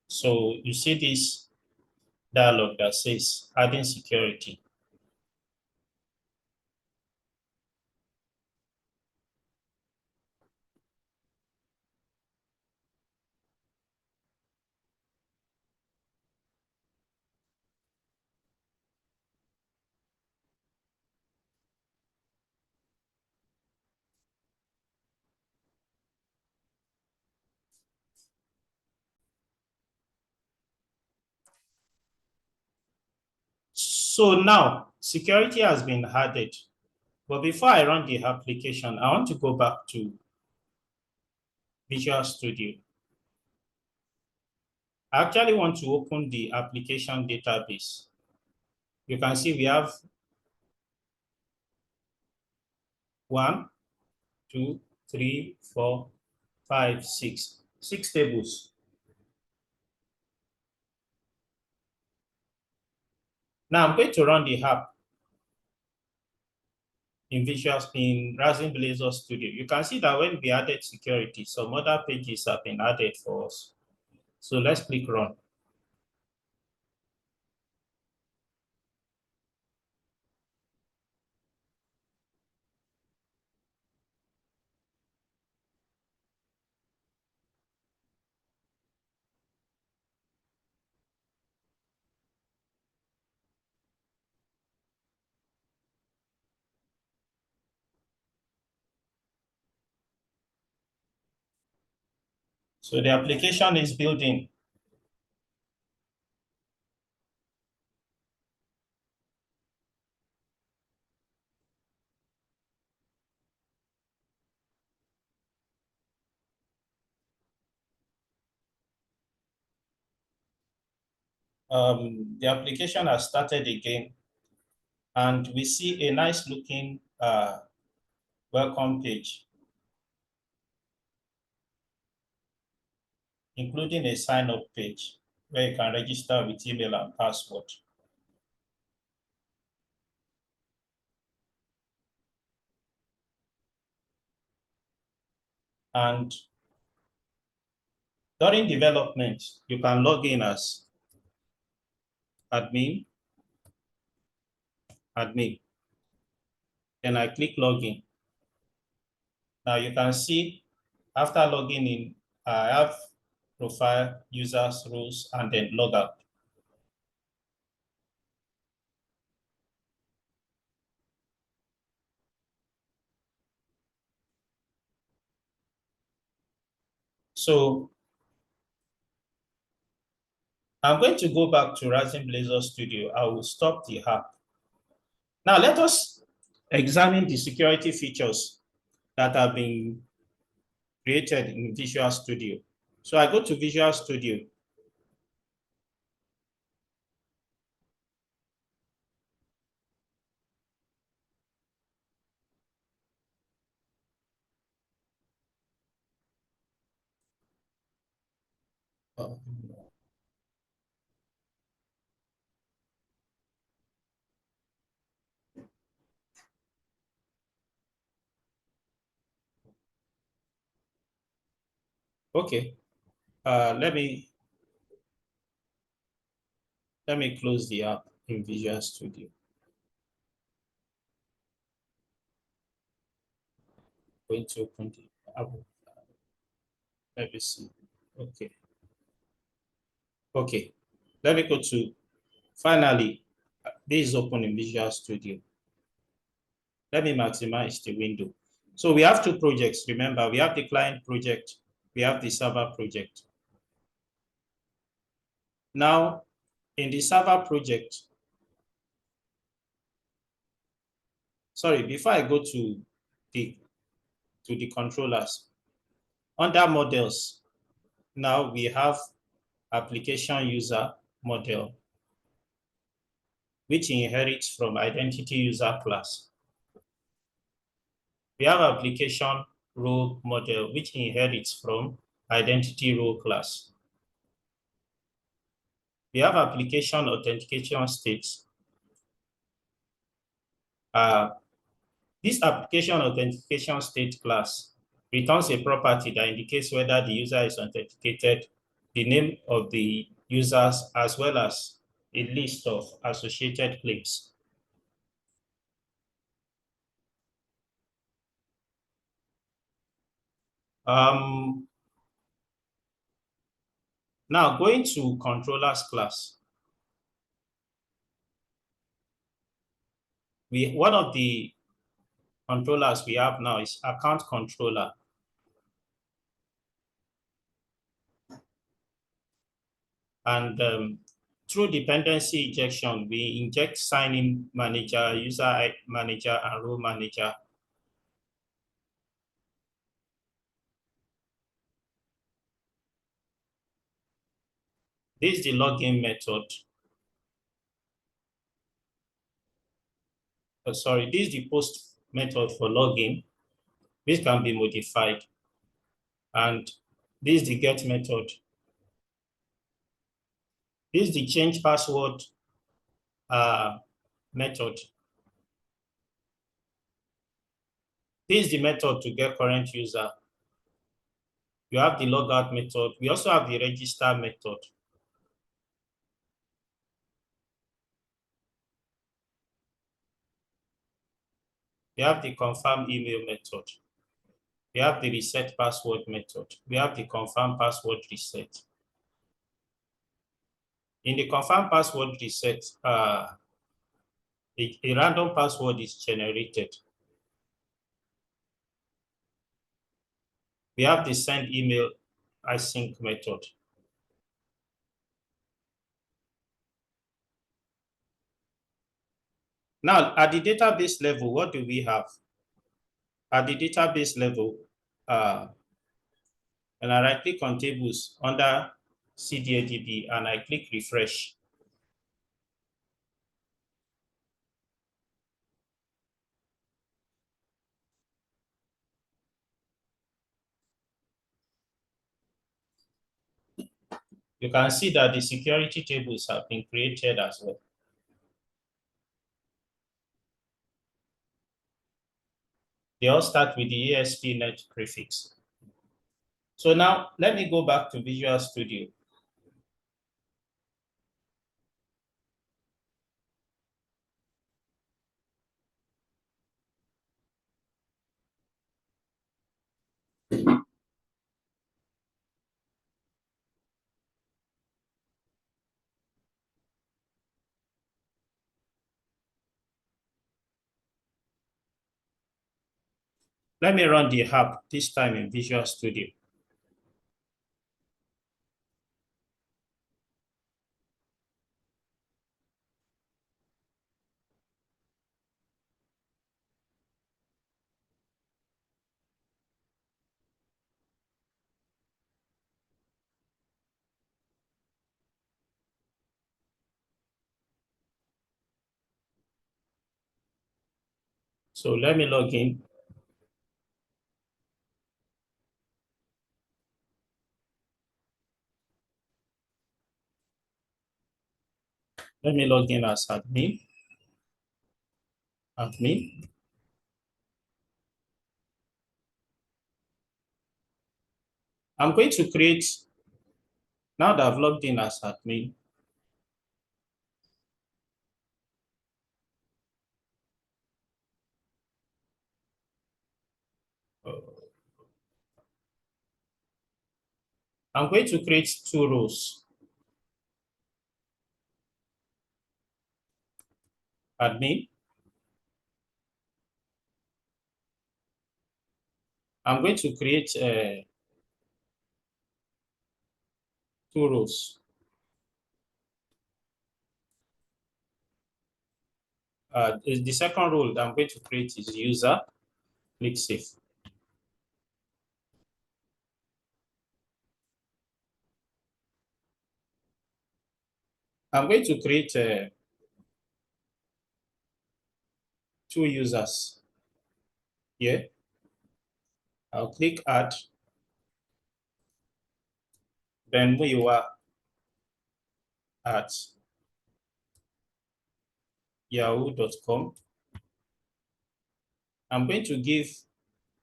So you see this dialog that says adding security. So now security has been added. But before I run the application, I want to go back to Visual Studio. I actually want to open the application database. You can see we have 1, 2, 3, 4, 5, 6. 6 tables. Now I'm going to run the app in Radzen Blazor Studio. You can see that when we added security, some other pages have been added for us. So let's click run. So the application is building. The application has started again, and we see a nice looking welcome page, including a sign up page where you can register with email and password. And during development, you can log in as admin. Then I click login. Now you can see after logging in, I have profile, users, roles, and then logout. So I'm going to go back to Radzen Blazor Studio. I will stop the app. Now let us examine the security features that have been created in Visual Studio. So I go to Visual Studio. Okay, let me close the app in Visual Studio. Going to open the app. Let me see. Okay. Okay. Let me go to finally. This is open in Visual Studio. Let me maximize the window. So we have two projects. Remember, we have the client project, we have the server project. Now, in the server project, sorry, before I go to the controllers, under models, now we have application user model, which inherits from identity user class. We have application role model, which inherits from identity role class. We have application authentication states. This application authentication state class returns a property that indicates whether the user is authenticated, the name of the users, as well as a list of associated claims. Now going to controllers class. One of the controllers we have now is account controller. And through dependency injection, we inject sign-in manager, user manager, and role manager. This is the login method. Sorry, this is the post method for login. This can be modified. And this is the get method. This is the change password method. This is the method to get current user. You have the logout method. We also have the register method. We have the confirm email method. We have the reset password method. We have the confirm password reset. In the confirm password reset, a random password is generated. We have the send email async method. Now, at the database level, what do we have? At the database level, and I right click on tables under CDADB and I click refresh. You can see that the security tables have been created as well. They all start with the ASP.NET prefix. So now let me go back to Visual Studio. Let me run the app, this time in Visual Studio. So let me log in. Let me log in as admin. Admin. I'm going to create, now that I've logged in as admin, I'm going to create 2 rows. Admin. I'm going to create 2 rows. The second role that I'm going to create is user. Click save. I'm going to create 2 users here. I'll click add. Then we are at yahoo.com. I'm going to give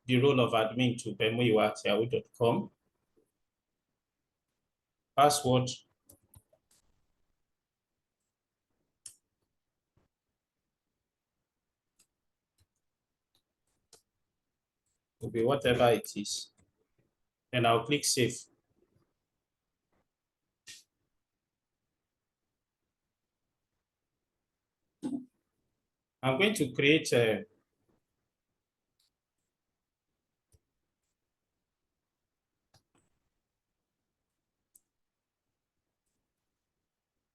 the role of admin to Bemuyiwa at yahoo.com. Password will be whatever it is. Then I'll click save. I'm going to create a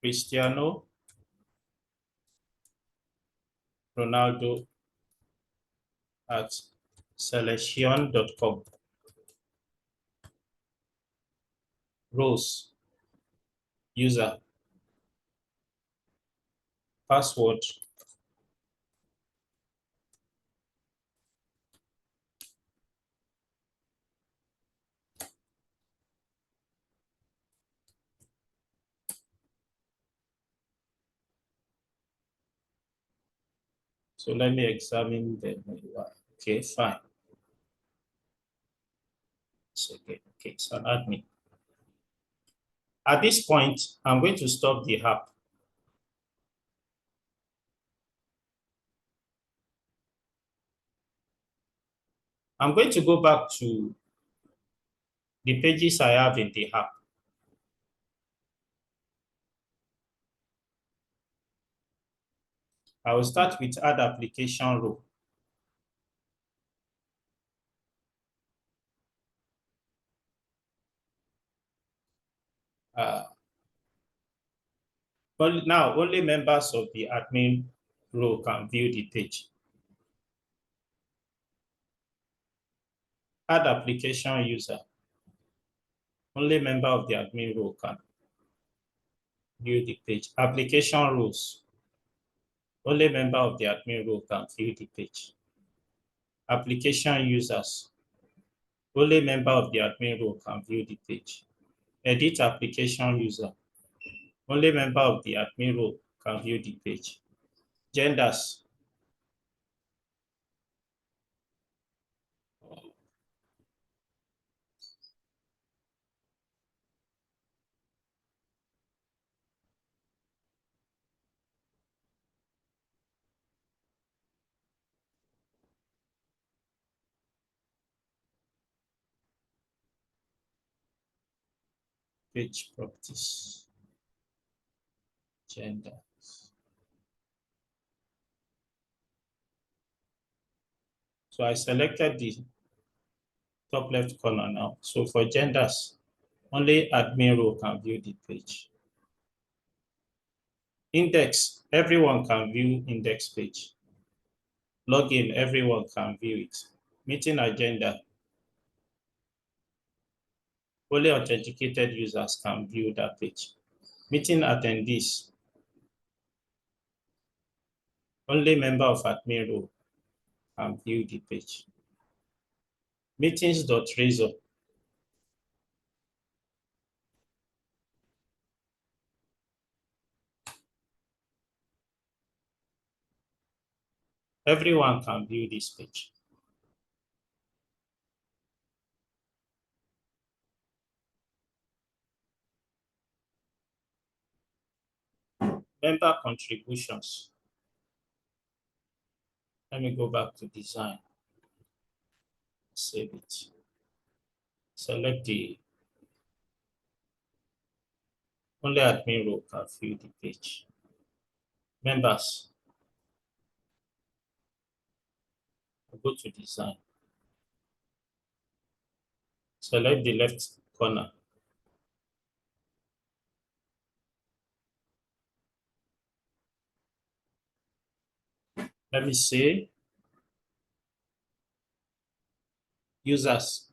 Cristiano Ronaldo at selection.com. Roles, user, password, so let me examine the okay, fine. Okay, so admin. At this point, I'm going to stop the app. I'm going to go back to the pages I have in the app. I will start with add application row. But now, only members of the admin role can view the page. Add application user. Only member of the admin role can view the page. Application rules. Only member of the admin role can view the page. Application users. Only member of the admin role can view the page. Edit application user. Only member of the admin role can view the page. Genders. Page properties. Gender. So I selected the top left corner now. So for genders, only admin role can view the page. Index, everyone can view index page. Login, everyone can view it. Meeting agenda, only authenticated users can view that page. Meeting attendees, only member of admin role can view the page. Meetings.razor, everyone can view this page. Member contributions. Let me go back to design. Save it. Select the only admin role can view the page. Members. Go to design. Select the left corner. Let me say users.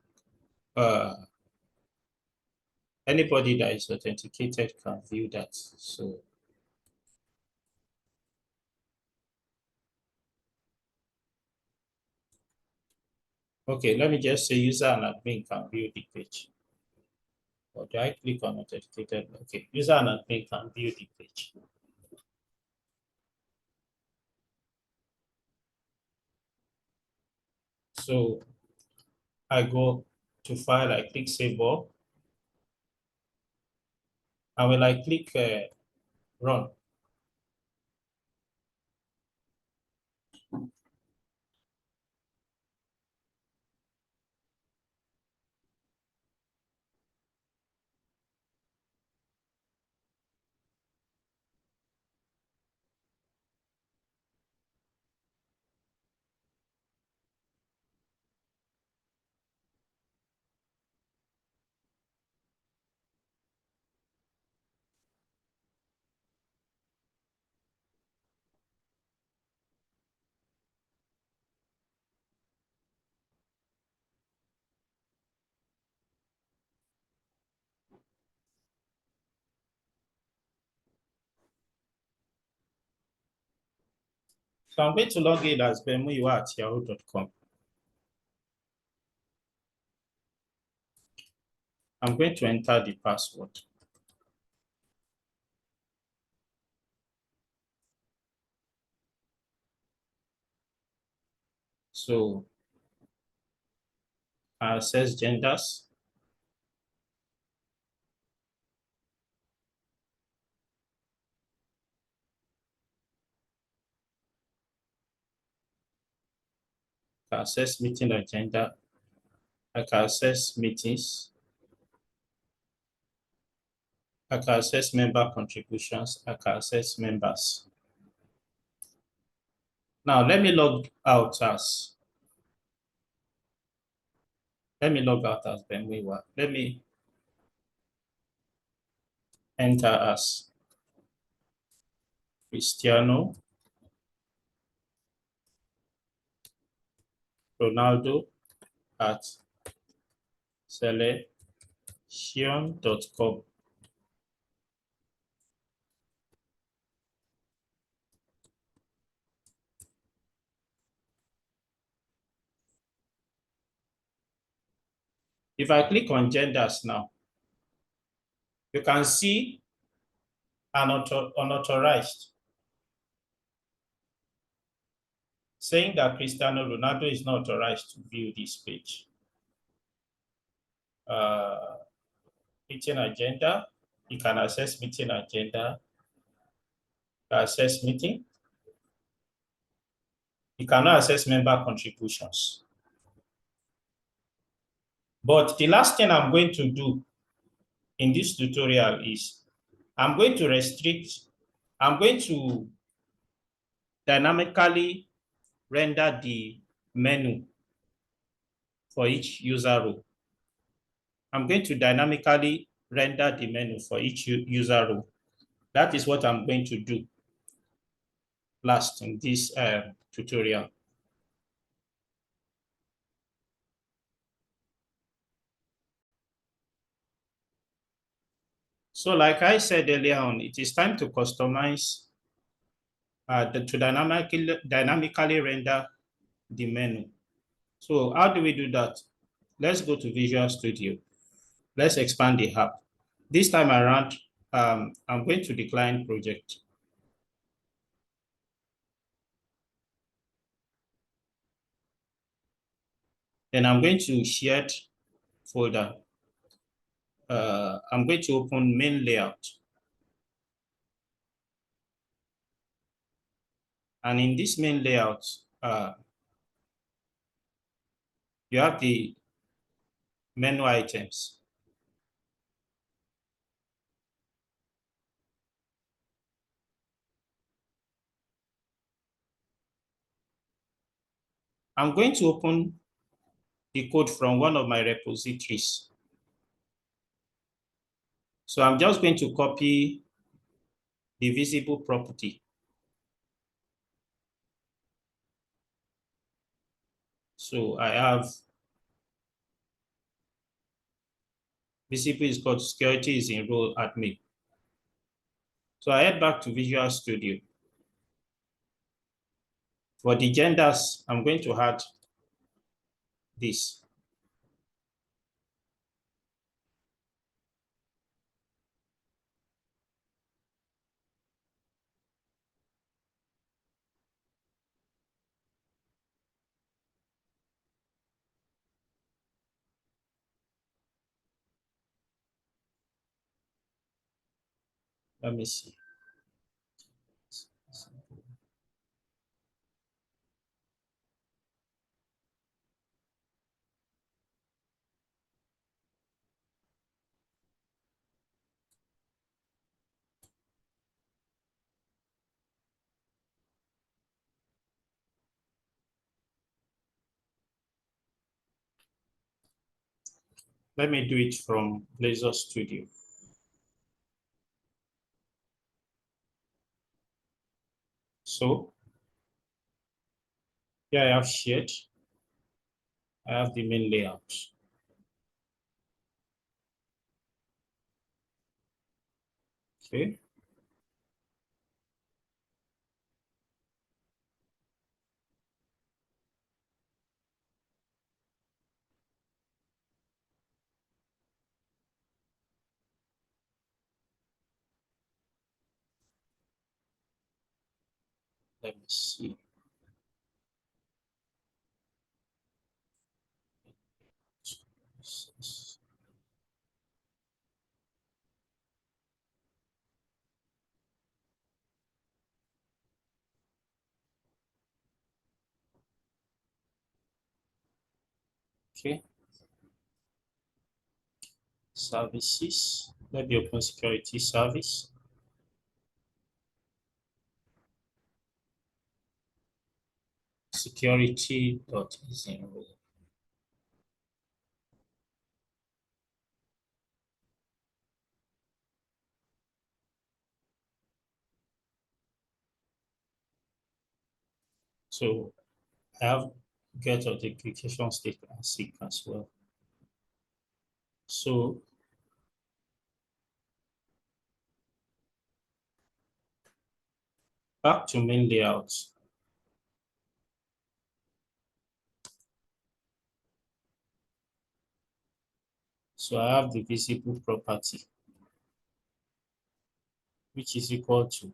Anybody that is authenticated can view that. So okay, let me just say user and admin can view the page. Or do I click on authenticated? Okay, user and admin can view the page. So I go to file, I click save all. And when I click run, so I'm going to log in as bemuyiwa@yahoo.com. I'm going to enter the password. So I access genders. I access meeting agenda. I can access meetings. I can access member contributions. I can access members. Now let me log out as Benwiwa. Let me enter as Cristiano Ronaldo at selection.com. If I click on genders now, you can see an unauthorized saying that Cristiano Ronaldo is not authorized to view this page. Meeting agenda, you can access meeting agenda, access meeting. You cannot access member contributions. But the last thing I'm going to do in this tutorial is I'm going to dynamically render the menu for each user role. I'm going to dynamically render the menu for each user role. That is what I'm going to do last in this tutorial. So like I said earlier on, it is time to customize, to dynamically render the menu. So how do we do that? Let's go to Visual Studio. Let's expand the app. This time around, I'm going to decline project. Then I'm going to shared folder. I'm going to open main layout. And in this main layout, you have the menu items. I'm going to open the code from one of my repositories. So I'm just going to copy the visible property. So I have visible is called security is enrolled admin. So I head back to Visual Studio. For the genders, I'm going to add this. Let me see. Let me do it from Blazor Studio. So here I have shared. I have the main layout. Okay. Let me see. Okay. Services. Let me open security service. Security.is So I have get authentication state and seek as well. So back to main layout. So I have the visible property, which is equal to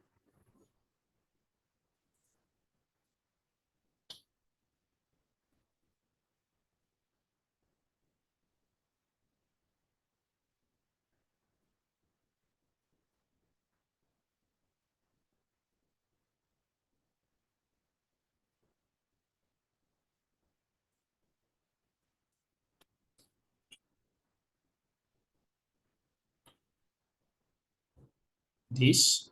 this.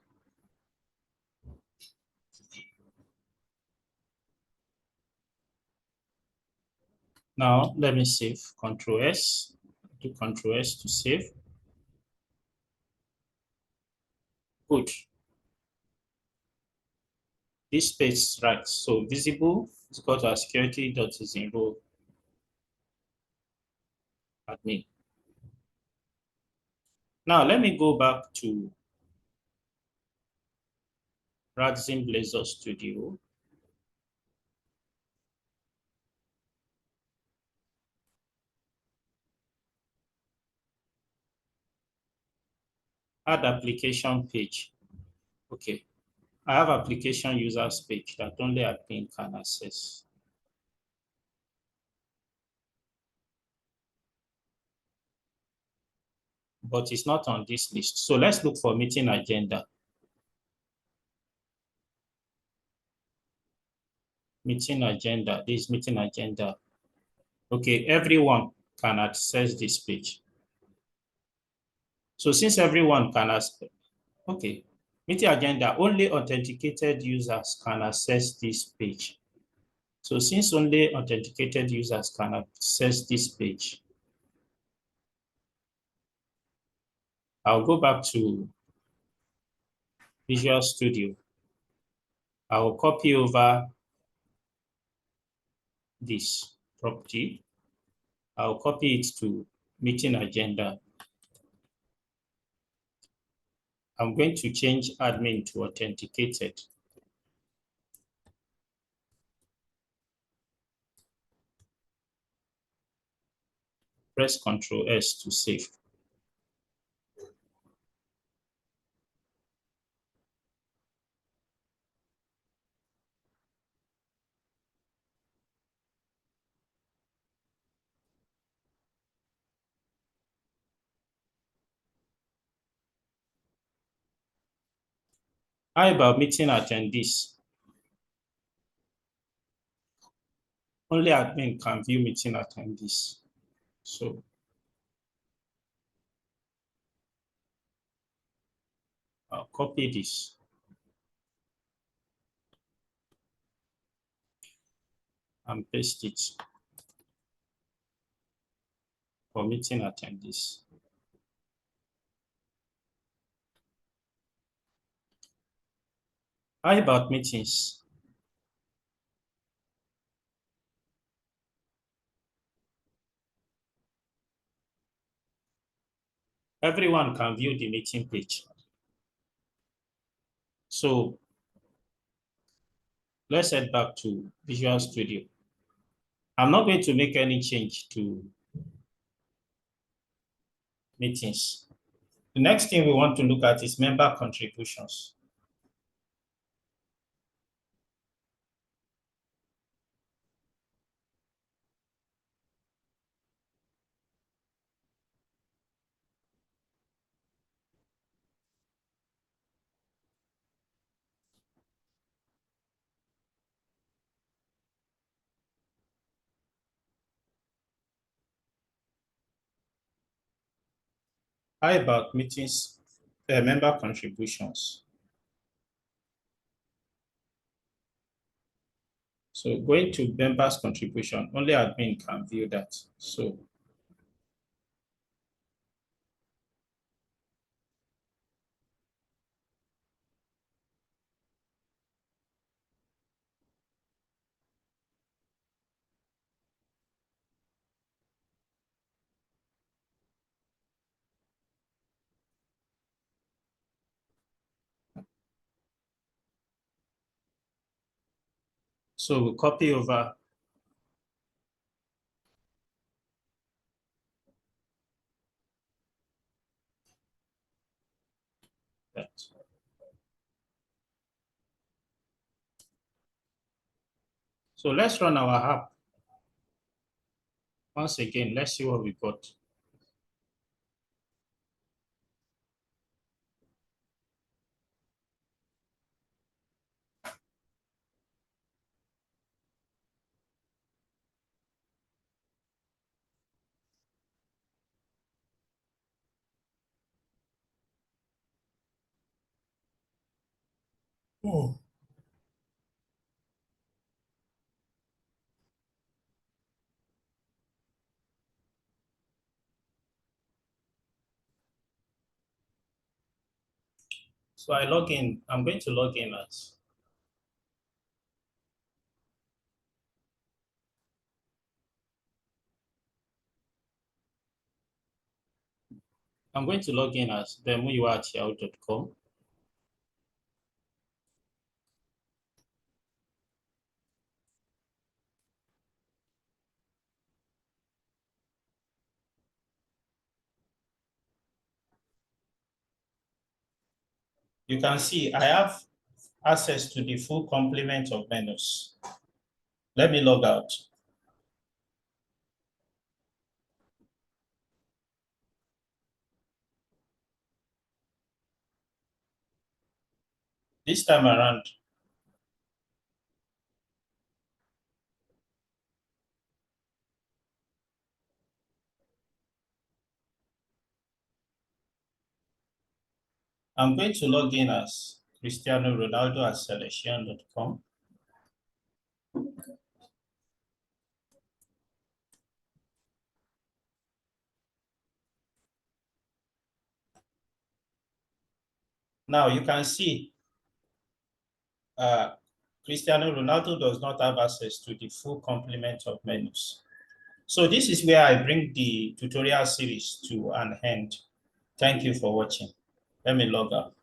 Now let me save. Control S. Do Control S to save. Good. This page is right. So visible is equal to security dot is enroll admin. Now let me go back to Radzen Blazor Studio. Add application page. Okay. I have application users page that only admin can access. But it's not on this list. So let's look for meeting agenda. Meeting agenda. This is meeting agenda. Okay, everyone can access this page. So since everyone can access, okay, meeting agenda, only authenticated users can access this page. So since only authenticated users can access this page, I'll go back to Visual Studio. I will copy over this property. I'll copy it to meeting agenda. I'm going to change admin to authenticated. Press Ctrl S to save. How about meeting attendees? Only admin can view meeting attendees. So I'll copy this. And paste it for meeting attendees. How about meetings? Everyone can view the meeting page. So let's head back to Visual Studio. I'm not going to make any change to meetings. The next thing we want to look at is member contributions. How about meetings, member contributions? So going to members contribution, only admin can view that. So So we'll copy over that. So let's run our app. Once again, let's see what we got. Oh. So I log in. I'm going to log in as bemuyua@yahoo.com. You can see I have access to the full complement of menus. Let me log out. This time around, I'm going to log in as Cristiano Ronaldo at selection.com. Now you can see Cristiano Ronaldo does not have access to the full complement of menus. So this is where I bring the tutorial series to an end. Thank you for watching. Let me log out.